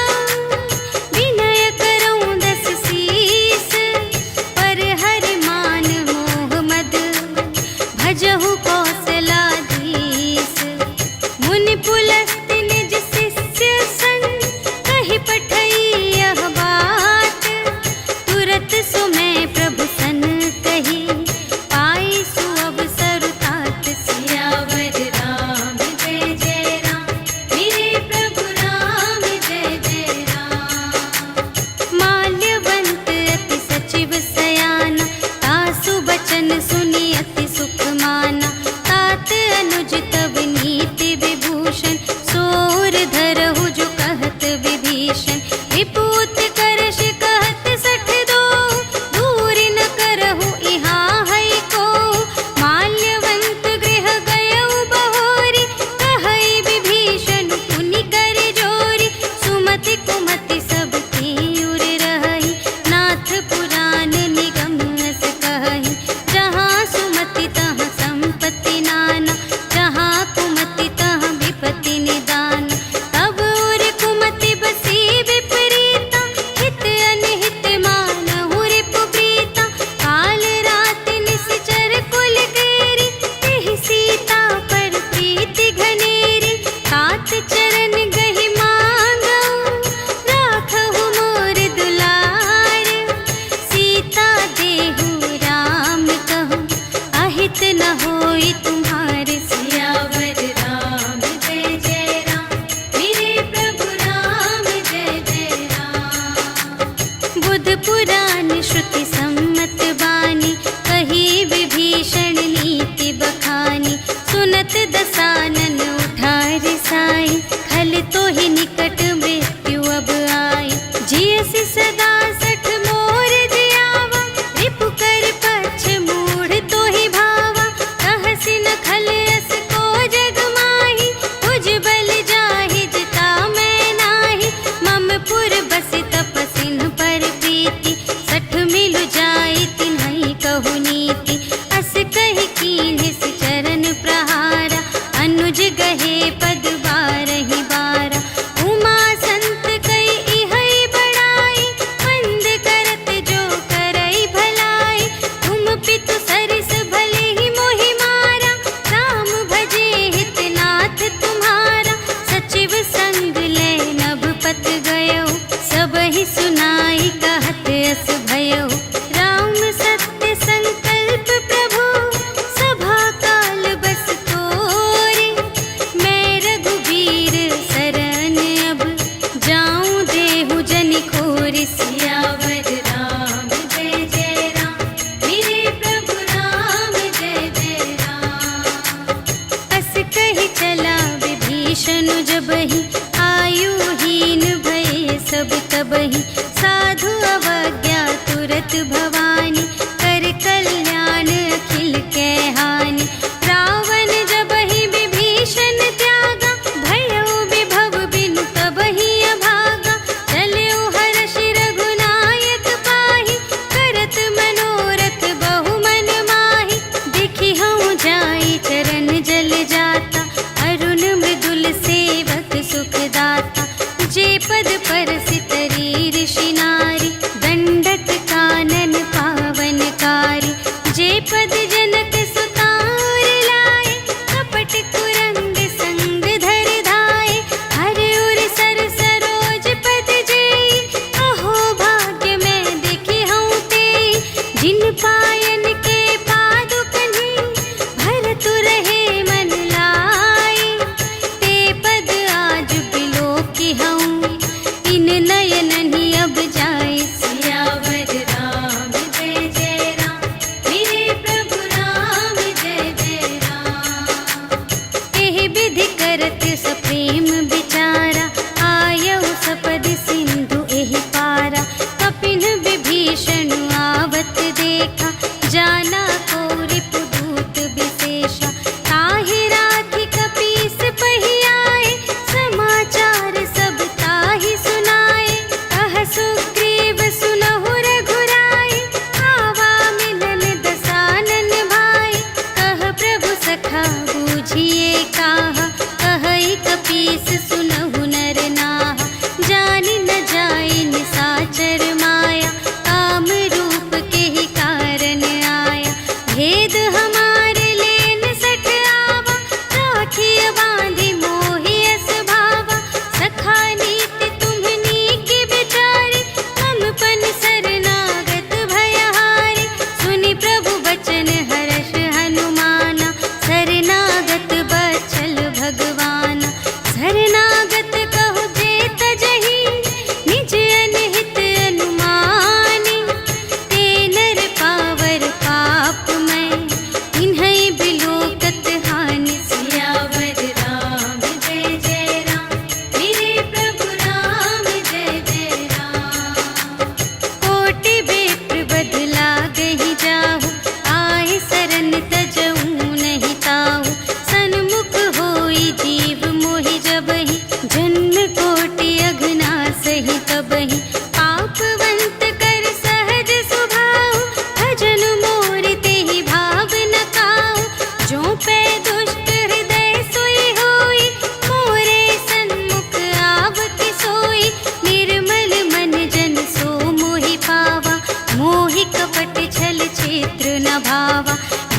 विनय करऊं दस सीस, पर हरि मान मोह मद, भजहु कौशलाधीश, मुनि पुलस्त्य निज शिष्य संग, कहि पठई यह बात, तुरत सुमय प्रभु सन कही, पाई सुअवसर तात, सियावर राम जय जय राम, मेरे प्रभु राम जय जय राम। माल्यवंत अति सचिव सयाना, तासु बचन सुनि अति सुख माना, तात अनुज तब नीति विभूषण, सोर धरहु जो कहत विभीषण, विपूत करश कहत सठ दो, दूर न करहु इहाँ है को, माल्यवंत गृह गयउ बहोरी, कहई विभीषण पुनि कर जोरी, सुमति कुमति सब की उर रही, नाथ पुराण निगम अस कहई, जहाँ सुमति तहाँ संपत्ति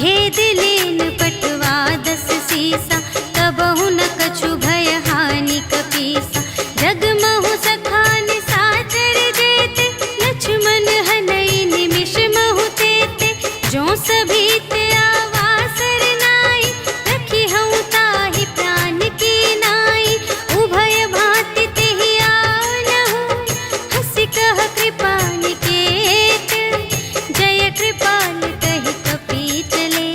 भेद लेन पटवा 10 सीसा, तबहु न कछु भय हानि कपीसा। जगमहु सखान साचर जेते, लक्ष्मण हनई निमिष महु तेते। जो सभीत आवासर नाई, रखी हूँ ताहि प्राण की नाई। उभय भांति तेहि आनहु, हंसि कह कृपा निकेत। जय कृपाल कहि कपी चले,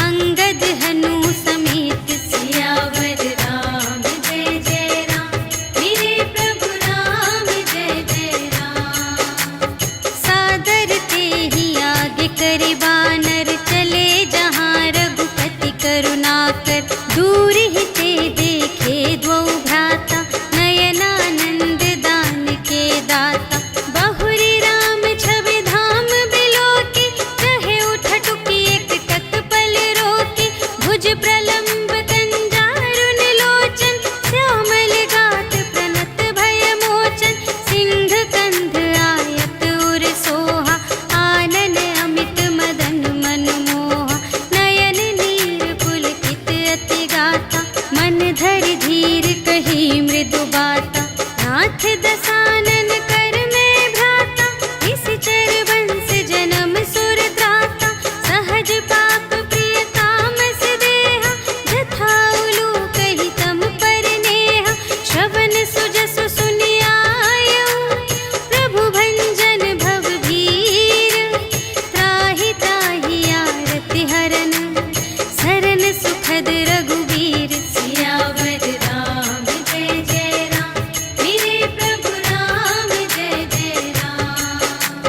अंगद हनु समेत। सियावर राम जय जय राम, मेरे प्रभु राम जय जय राम। सादर तेहि आगे करे बानर, चले जहाँ रघुपति करुणाकर। दूर ही ते देखे द्वौ भ्राता, नयनानंद दान के दाता। बहुरी राम छवि धाम बिलोके, कहे उठटुकी एक तत्पल रोके। भुज प्रलंब कंजारुन लोचन, श्यामल गात प्रणत भय मोचन। सिंह कंध आयत उर सोहा, आनन अमित मदन मनमोहा। नयन नीर पुलकित अति गाता, मन धरि धीर कही मृदु बाता। नाथ दसानन कर में भ्राता, निश्चर वंश जन्म सुर त्राता। सहज पाप प्रिय तामस देहा, जथा उलूक ही तम पर नेहा। श्रवण सुजसु सुनि आयऊ, प्रभु भंजन भव भीर। त्राहि त्राहि आरति हरन, सरन सुखद रघुवीर। सियावर राम जय जय राम, मेरे प्रभु राम जय जय राम।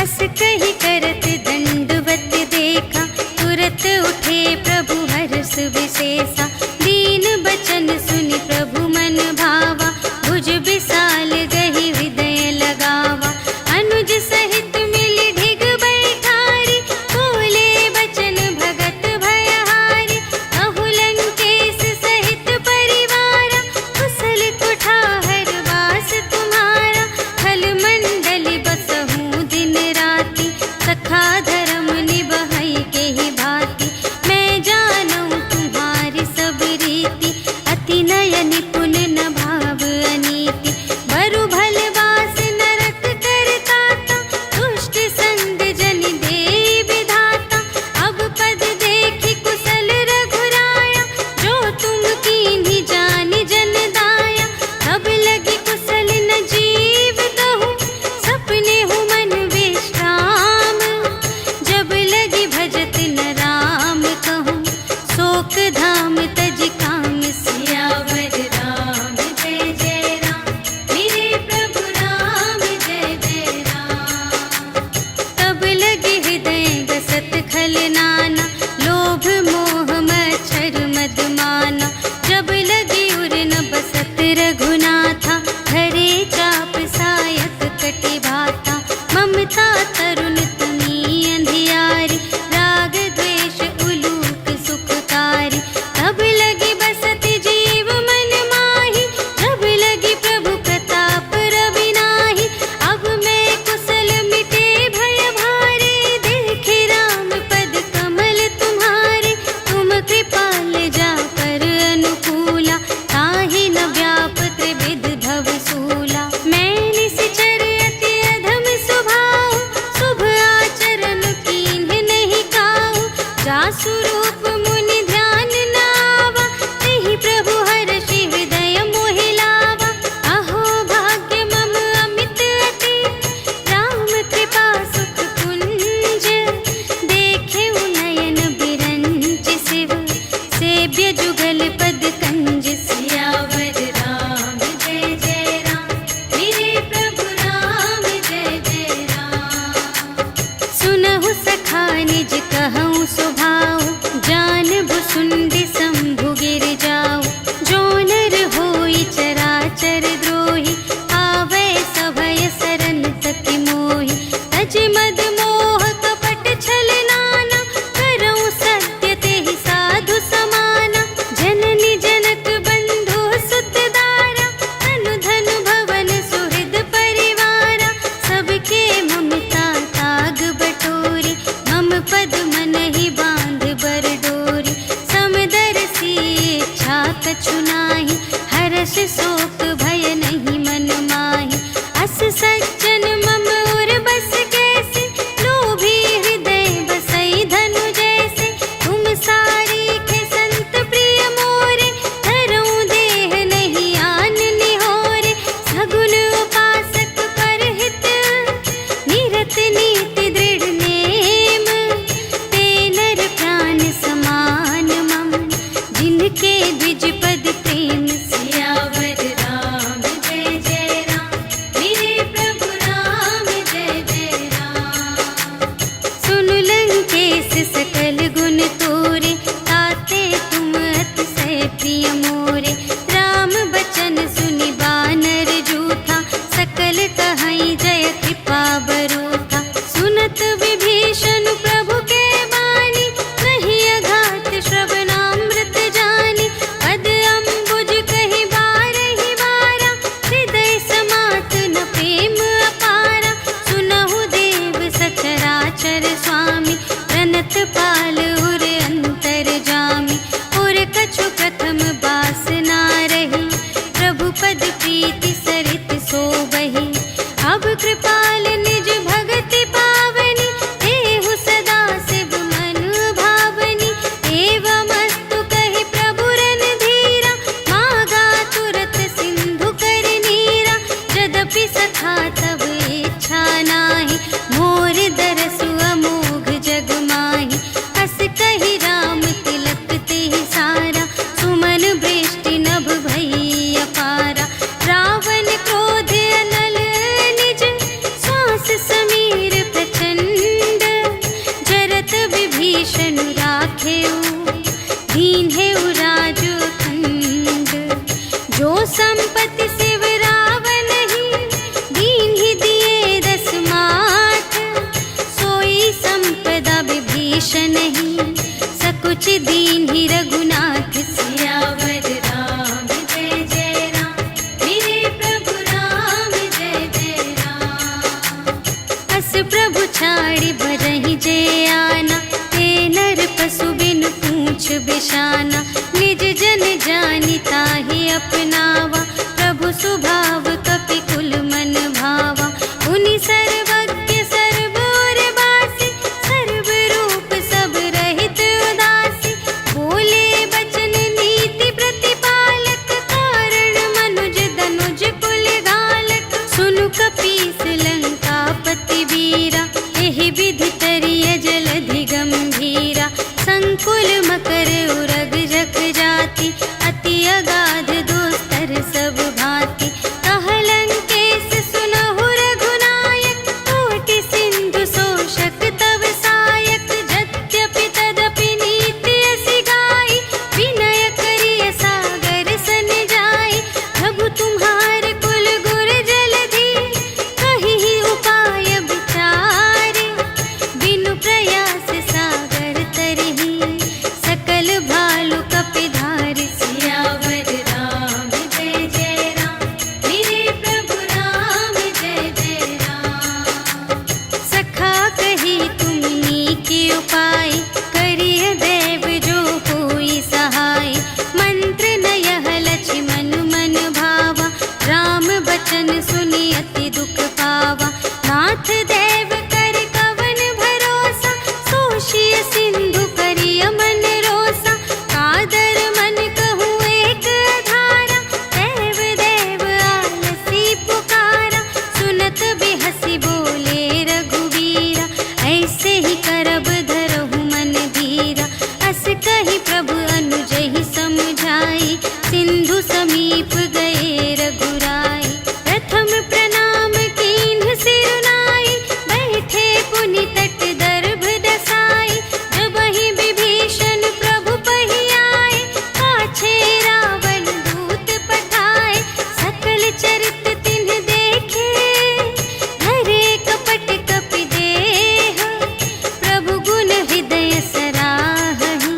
अस कहि करत दंडवत देखा, तुरत उठे प्रभु हर्ष विशेषा। दीन बचन सुनि प्रभु मन भावा, भुज विशाल गहि हृदय लगावा। अनुज सहित मिलि ढिग बैठारी, बोले बचन भगत भयहारी। कहु लंकेश सहित परिवारा, कुशल कुठार वास तुम्हारा। खल मंडल बसहु दिन राति, सखा धर्म निबहै केहि भांति। मैं जानऊँ तुम्हारी सब रीति, अति नय निपुण न भाव अनीति। बरु भल वास नरक करताता, दुष्ट संग जन देई विधाता। अब पद देखि कुशल रघुराया, जो तुम कीन्ही जानि जन दाया। अब लगी कुशल न जीव कहूँ, सपने हूँ मन विश्राम। जब लगी भजत न राम कहूँ, शोक धाम तज काम। सियावर राम जय जय राम, मेरे प्रभु राम जय जय राम। तब लगे हृदय गसत खल नाना, लोभ मोह मच्छर मद माना। जब लगे उर न बसत रघुनाथा, धरे चाप सायक कटि भाता। ममता तरुण तुमी अंधियारी, राग द्वेष उलूक सुखकारी। तब लगी बसत जीव मन माही, जब लगी प्रभु प्रताप रवि नाही। अब मैं कुशल मिटे भय भारे, देखे राम पद कमल तुम्हारे। तुम कृपाल जा पर अनुकूला, ताहि न व्याप त्रिविध भव सूला। मैं निश्चर अति अधम स्वभाव, शुभ आचरण कीन्ह नहीं काहू। जासु रूप मुनि ध्यान न आवा, तेहि प्रभु हर्षि हृदय मोहि लावा। अहो भाग्य मम अमित अति, राम कृपा सुख कुंज। देखे नयन बिरंच शिव, सेव्य जुगल पद कंज। सियावर राम जय जय राम, मेरे प्रभु राम जय जय राम। सुनहु सखा निज कहऊँ स्वभाव, विभीषण राखेऊ, दीन है राज अखंड। जो संपत्ति शिव रावण ही, दीन ही दिए 10 माथ। सोई संपदा विभीषण ही, सकुच दीन ही रघुनाथ। सियावर राम जय जय राम, मेरे प्रभु राम जय जय राम। अस प्रभु छाड़ी भरहि जय आना, ते नर पशु बिन पूछ बिशाना। निज जन जानि ताहि अपनावा, प्रभु स्वभाव कपि कुल मन भावा। उनि सर्वज्ञ सर्व और बासी, सर्व रूप सब रहित उदासी। बोले बचन नीति प्रतिपालक, कारण मनुज धनुज कुल घालक। सुनु कपीस लंकापति वीरा, एहि विधि तरिय जलधि गंभीरा। संकुल मकर उरग जख जाति, अति अगाध दोस्तर सब भांति। कह लंकेश सुनहु रघुनायक, कोटि सिंधु शोषक तव सायक। यद्यपि तदपि नीति असि गाई, विनय करिय सागर सन जाई। प्रभु तुम्हार कुल गुर जलधि, कहिहि उपाय विचारे। बिनु प्रयास सागर तरहि, सकल भालु कपिधारि। सियावर राम जय जय राम, मेरे प्रभु राम जय जय राम। सखा कही तुमनी के उपाय, करिय देव जो होई सहाय। मंत्र नयह लक्ष्मण मन भावा, राम बचन सुनि अति दुख पावा। नाथ देव कर कवन भरोसा, सोषिय सिंधु करिय मन रोसा। कादर मन कहूँ एक अधारा, देव देव आलसी पुकारा। सुनत बिहसी बोले रघुवीरा, ऐसे ही करब धरहु मन धीरा। अस कही प्रभु अनुजहि समझाई, सिंधु समीप गए रघुराई। प्रथम प्रणाम कीन्ह सिरुनाई, बैठे पुनि तट दर्भ दसाई। जबहि विभीषण प्रभु पहि आए, पाछे रावण दूत पठाए। सकल चरित तिन्ह देखे, धरे कपट कपि देह। प्रभु गुण हृदय सराहहि,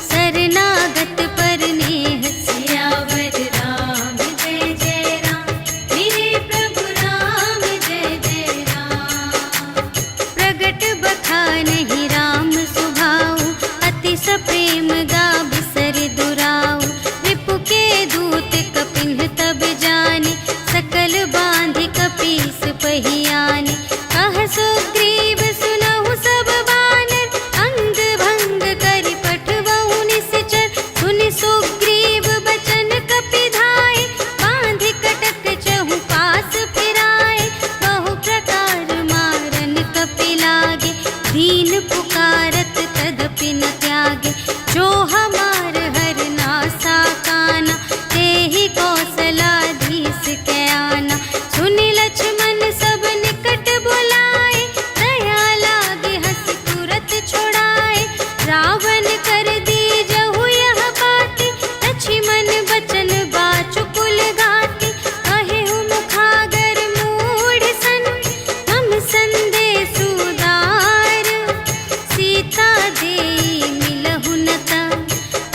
शरणागत पर नेह। सियावर राम जय जय राम, मेरे प्रभु राम जय जय राम। प्रगट बखानहि राम सुभाऊ, अति सप्रेम गा बिसर दुराऊ। रिपु के दूत कपिन्ह तब जाने, सकल बांधि कपीस पहि आने। कह सुग्रीव सुनहु सब बानर, अंग भंग करि पठवहु निश्चर। सुनि सुग्रीव बचन कपिधाय, बांधि कटक चहु पास फिराए। बहु प्रकार मारन कपि लागे, दीन पुकारत तदपि न त्यागे। जो हमार हर नासा काना, तेहि कौशलाधीश के आना। सुनि लक्ष्मण सब निकट बुलाए, दया लागे हँसि तुरत छुड़ाए। रावण कर दीजहु यह बाती, लक्ष्मण बचन बाचु कुल घाती। कहेहु मुखागर मूढ़ सन, हम संदेश उदार। सीता देई मिलहु न ता,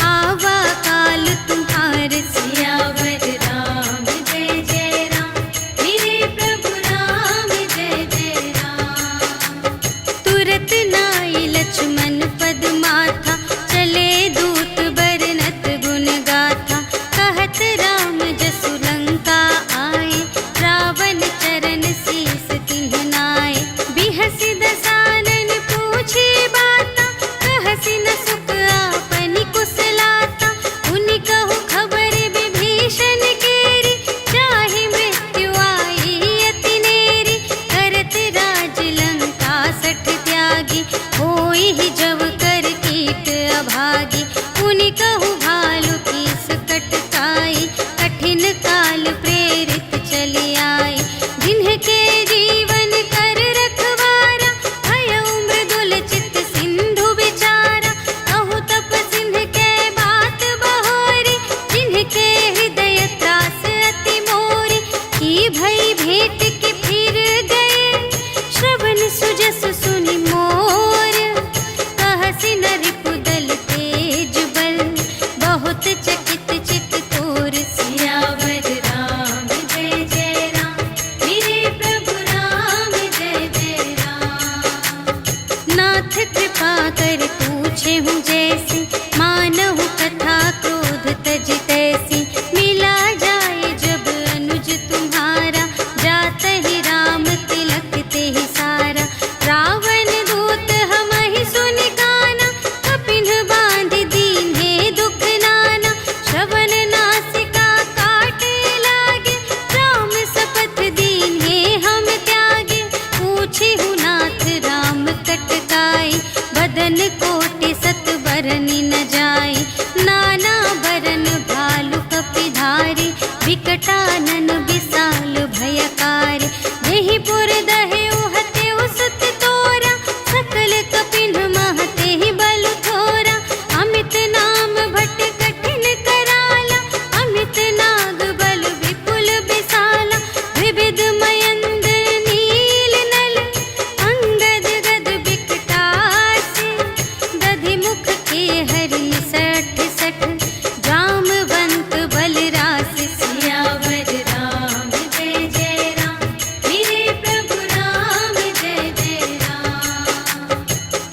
आवा काल तुम्हार। सियावर राम जय जय राम, मेरे प्रभु राम जय जय राम। तुरत नाई लक्ष्मण पद माथा, चले दूत बरनत गुण गाथा। कहत राम जसु लंका आए, रावण चरण शीस तिन्ह नाए। बिहसि दसानन पूछे बाता, कहसि न सुख आपनि कुशलाता। उनि कहु खबर विभीषण केरी, चाहे मृत्यु आई अति नेरी। करत राज लंका सठ त्यागी, होई ही जब कर कीट अभागी। उनि कहु भालु कीस कटकाई, कठिन काल प्रेरित चली आई। जिन्हके जीवन कर रखवारा, भयउ मृदुल चित सिंधु विचारा। ऐसी, मानहु कथा क्रोध तज तैसी। मिला जाए जब अनुज तुम्हारा, जात ही राम तिलक ते ही सारा। रावण दूत हमहि सुनि काना, कपिन बांध दीन्हे दुख नाना। श्रवण नासिका काटे लागे, राम शपथ दीन्हे हम त्यागे। पूछिहु नाथ राम कटकाई, बदन कोटि सत बरनि न जाई। नाना बरन भालु कपिधारी, विकटानन विशाल भयकारी। देहि पुर दहेउ हतेउ सुत तोरा, सकल कपिन महते ही बल थोरा। अमित नाम भट कठिन कराला, अमित नाग बल विपुल विशाला। विविध मयंद्र नील नल, अंगद गद विकटासी। दधि मुख के हरि सठ सठ, जामवंत बलरासी। सियावर राम जय जय राम, मेरे प्रभु राम जय जय राम।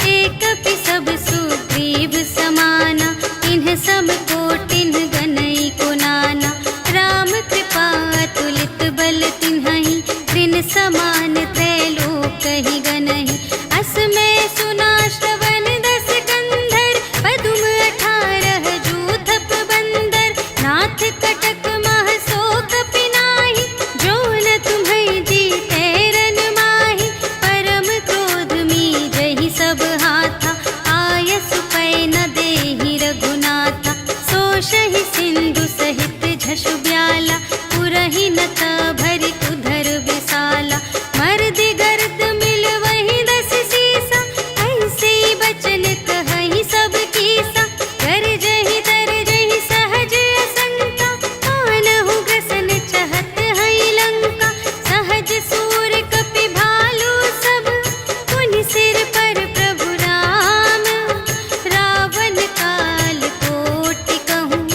एक कपि सब सुग्रीव समाना, इन्ह सब कोटिन्ह गनई को नाना। राम कृपा अतुलित बल तिन्हहि, त्रिन समान त्रैलोक ही गनहि। अस मैं सुना श्रवण दस कंधर, पदुम 18 जूथप बंदर। नाथ कटक मह सो कपि नाही, जो न तुम्है जीतै रन माही। परम क्रोध मीजहि सब हाथा, आयसु पै न देहि रघुनाथा। सोषहि सिंधु सहित झषु ब्याला, पुरहि नत भरि उधर विशाला। मर्दि गर्द मिल वही 10 सीसा, ऐसे बचन कहहि सब कीसा। गरजहि तरजहि सहज असंका, मानहु ग्रसन चहत हई लंका। सहज सूर कपि भालु सब, पुनि सिर पर प्रभु राम। रावण काल कोटि कहूँ,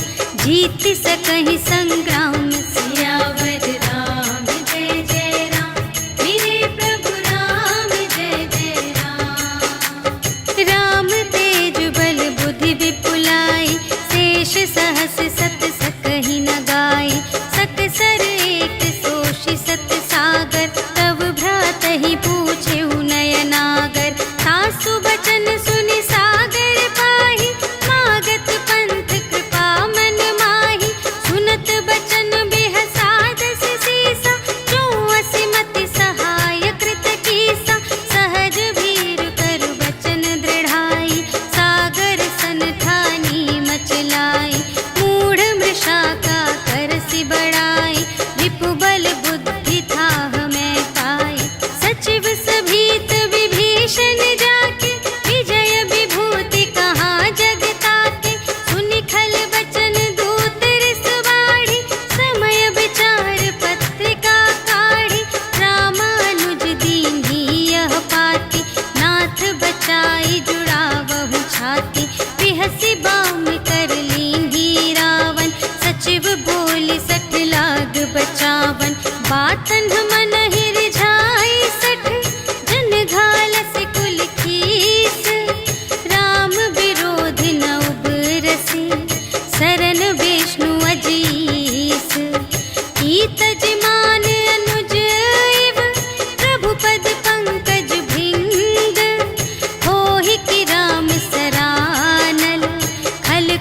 जीत सकहि संग्राम। सियावर राम जय जय राम, मेरे प्रभु राम जय जय राम। राम तेज बल बुद्धि विपुलाई, शेष सहस सत सकहि न गाई। सकसर एक सोषि सत सागर, तब भ्रातहि पूछेउ नयनागर। सासु बचन सुनि सागर पाहि, मागत पंथ कृपा मन माहि। सुनत बचन बिहसा 10 सीसा, जो असिमति सहाय कृत कीसा। सहज भीर कर बचन दृढ़ाई, सागर सन ठानी मचलाई। मूढ़ मृषा का करसि बड़ाई, रिपु बल बुद्धि थाह मैं पाई। सचिव सभीत विभीषण जाके, विजय विभूति कहाँ जग ताके। सुनि खल बचन दूत रिस बाढ़ी, समय विचार पत्रिका काढ़ी। रामानुज दीन्ही यह पाती, नाथ बचाई जुड़ावहु छाती। बिहसि बाम कर लीन्ही रावण, सचिव बोलि सठ लाग बचावन। बातन मन ही रिझाई 60, जन घालसि कुल खीस। राम विरोध न उबरसि, सरन विष्णु अजीस। ईतज मान अनुज इव, प्रभु पद पंकज भृंग। होहि कि राम सरानल, खल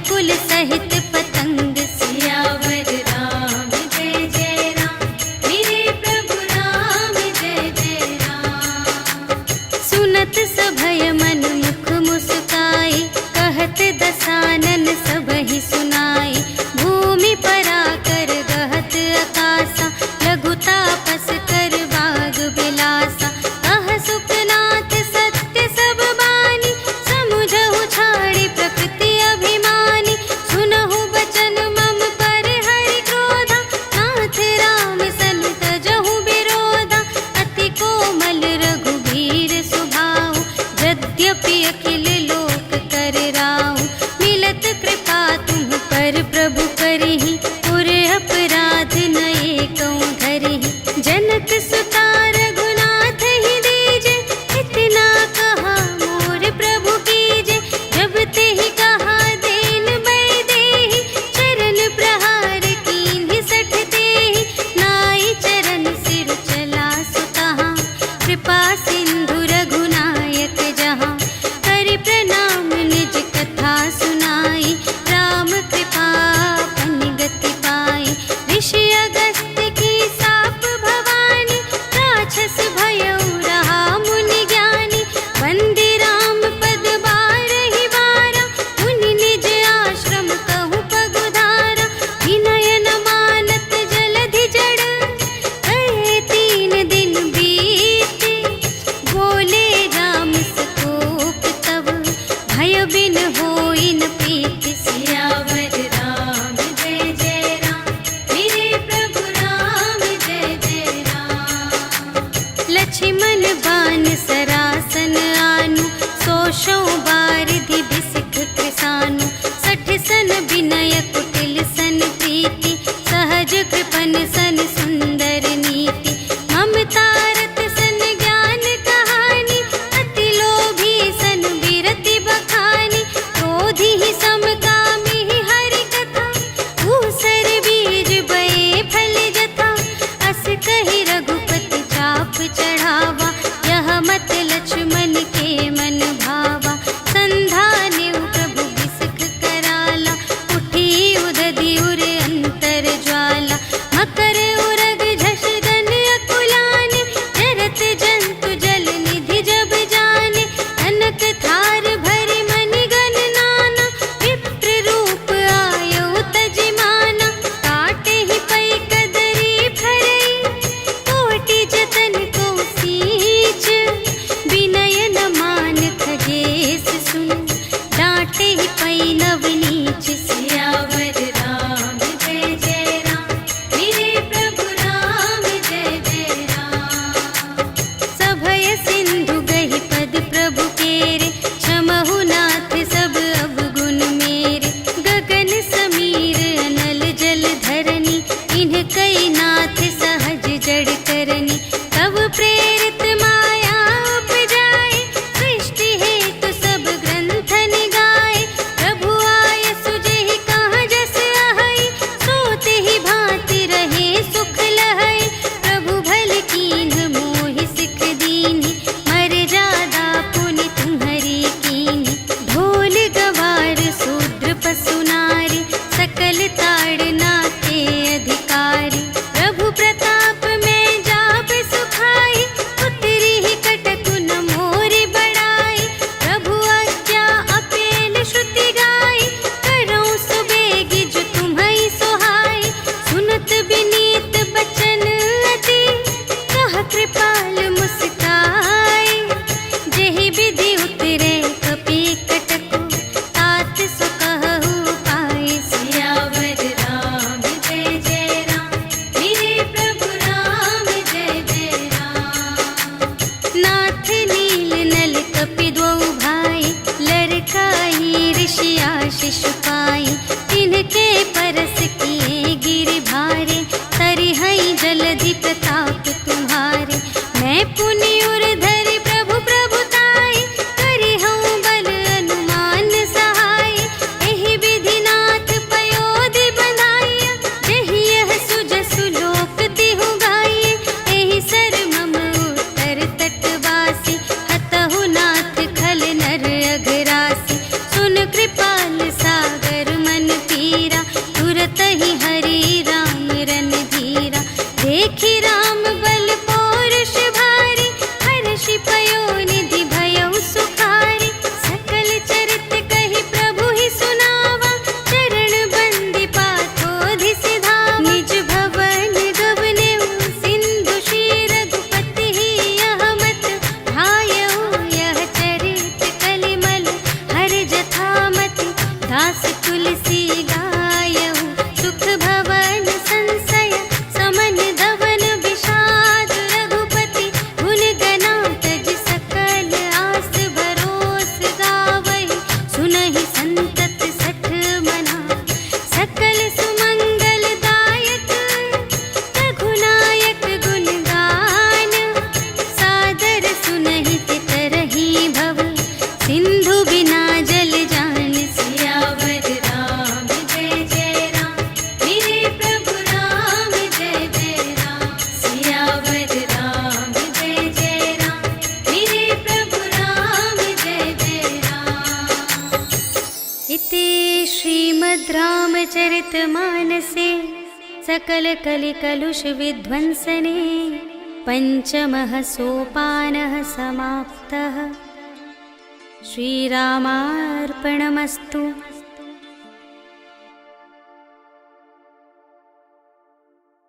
नवनीच सियावर राम जय जय राम मेरे प्रभु राम जय जय राम। सभय सिंधु गहि पद प्रभु केरे क्षमहु नाथ सब अवगुण मेरे। गगन समीर अनल जल धरनी इन्ह कई नाथ सहज जड़ करनी। तब प्रेरित माया उपजाए सृष्टि हेतु सब ग्रंथन गाए। प्रभु आय सुजेहि कहाँ जस आहै सोते ही भांति रहे सुख लहै। प्रभु भल कीन्ह मोहि सिख दीन्हि मर्यादा पुनि तुम्हरी कीन्हि। ढोल गवार शूद्र पशु नारी सकल ताड़ना के अधिकारी। प्रभु प्रताप में जाप सुखाई उतरी ही कटकु न मोरि बड़ाई। प्रभु आज्ञा अपेल श्रुति गाई करऊँ सुबेगी जो तुम्है सोहाई। सुनत विनीत बचन अति कह कृपाल मुस्काई। जेहि विधि उतरे कपि कटकु तात सो कहु पाई। सियावर राम जय जय राम मेरे प्रभु राम जय जय राम। नाथ नील नल कपि द्वौ भाई लरकाई ऋषि आशीष पाई। तिनके परस किए गिरि भारे तरिहै जलधि प्रताप तुम्हारे। मैं पुनि उर धरि प्रभु प्रभुताई करिहउँ बल अनुमान सहाय। एहि विधि नाथ पयोधि बंधाइया जेहि यह सुजसु लोक तिहु गाइए। एहि सर मम उत्तर तटवासी हतहु नाथ खल नर अघरासी। सुन कृपाल सागर मन पीरा तुरत ही हरि राम रन धीरा। देखि राम बल पौरुष भारी हर्षि पयोनिधि भयउ सुखारी। सकल चरित कहि प्रभु ही सुनावा चरण बंदी पाथोधि सिधावा। निज भवन गवनेउ सिंधु श्री रघुपति ही यह मत ढायउ। यह चरित कलिमल हर जथामति दास तुलसी गायउ। सुख भवन संशय समन धवन विषाद रघुपति गुण गना तज सकल आस भरोस गावहि। सुनहि संतत सठ मना सकल सुमंगल दायक रघुनायक गुण गान। सादर सुनहि तितरहि भव सिंधु बिना जल जान। सियावर राम जय जय राम मेरे प्रभु राम जय जय राम। सियावर राम जय जय राम मेरे प्रभु राम जय जय राम। इति श्रीमद् रामचरितमानसे सकल कलि कलुष विध्वंसने पंचमः सोपानः समाप्तः। श्रीरामार्पणमस्तु।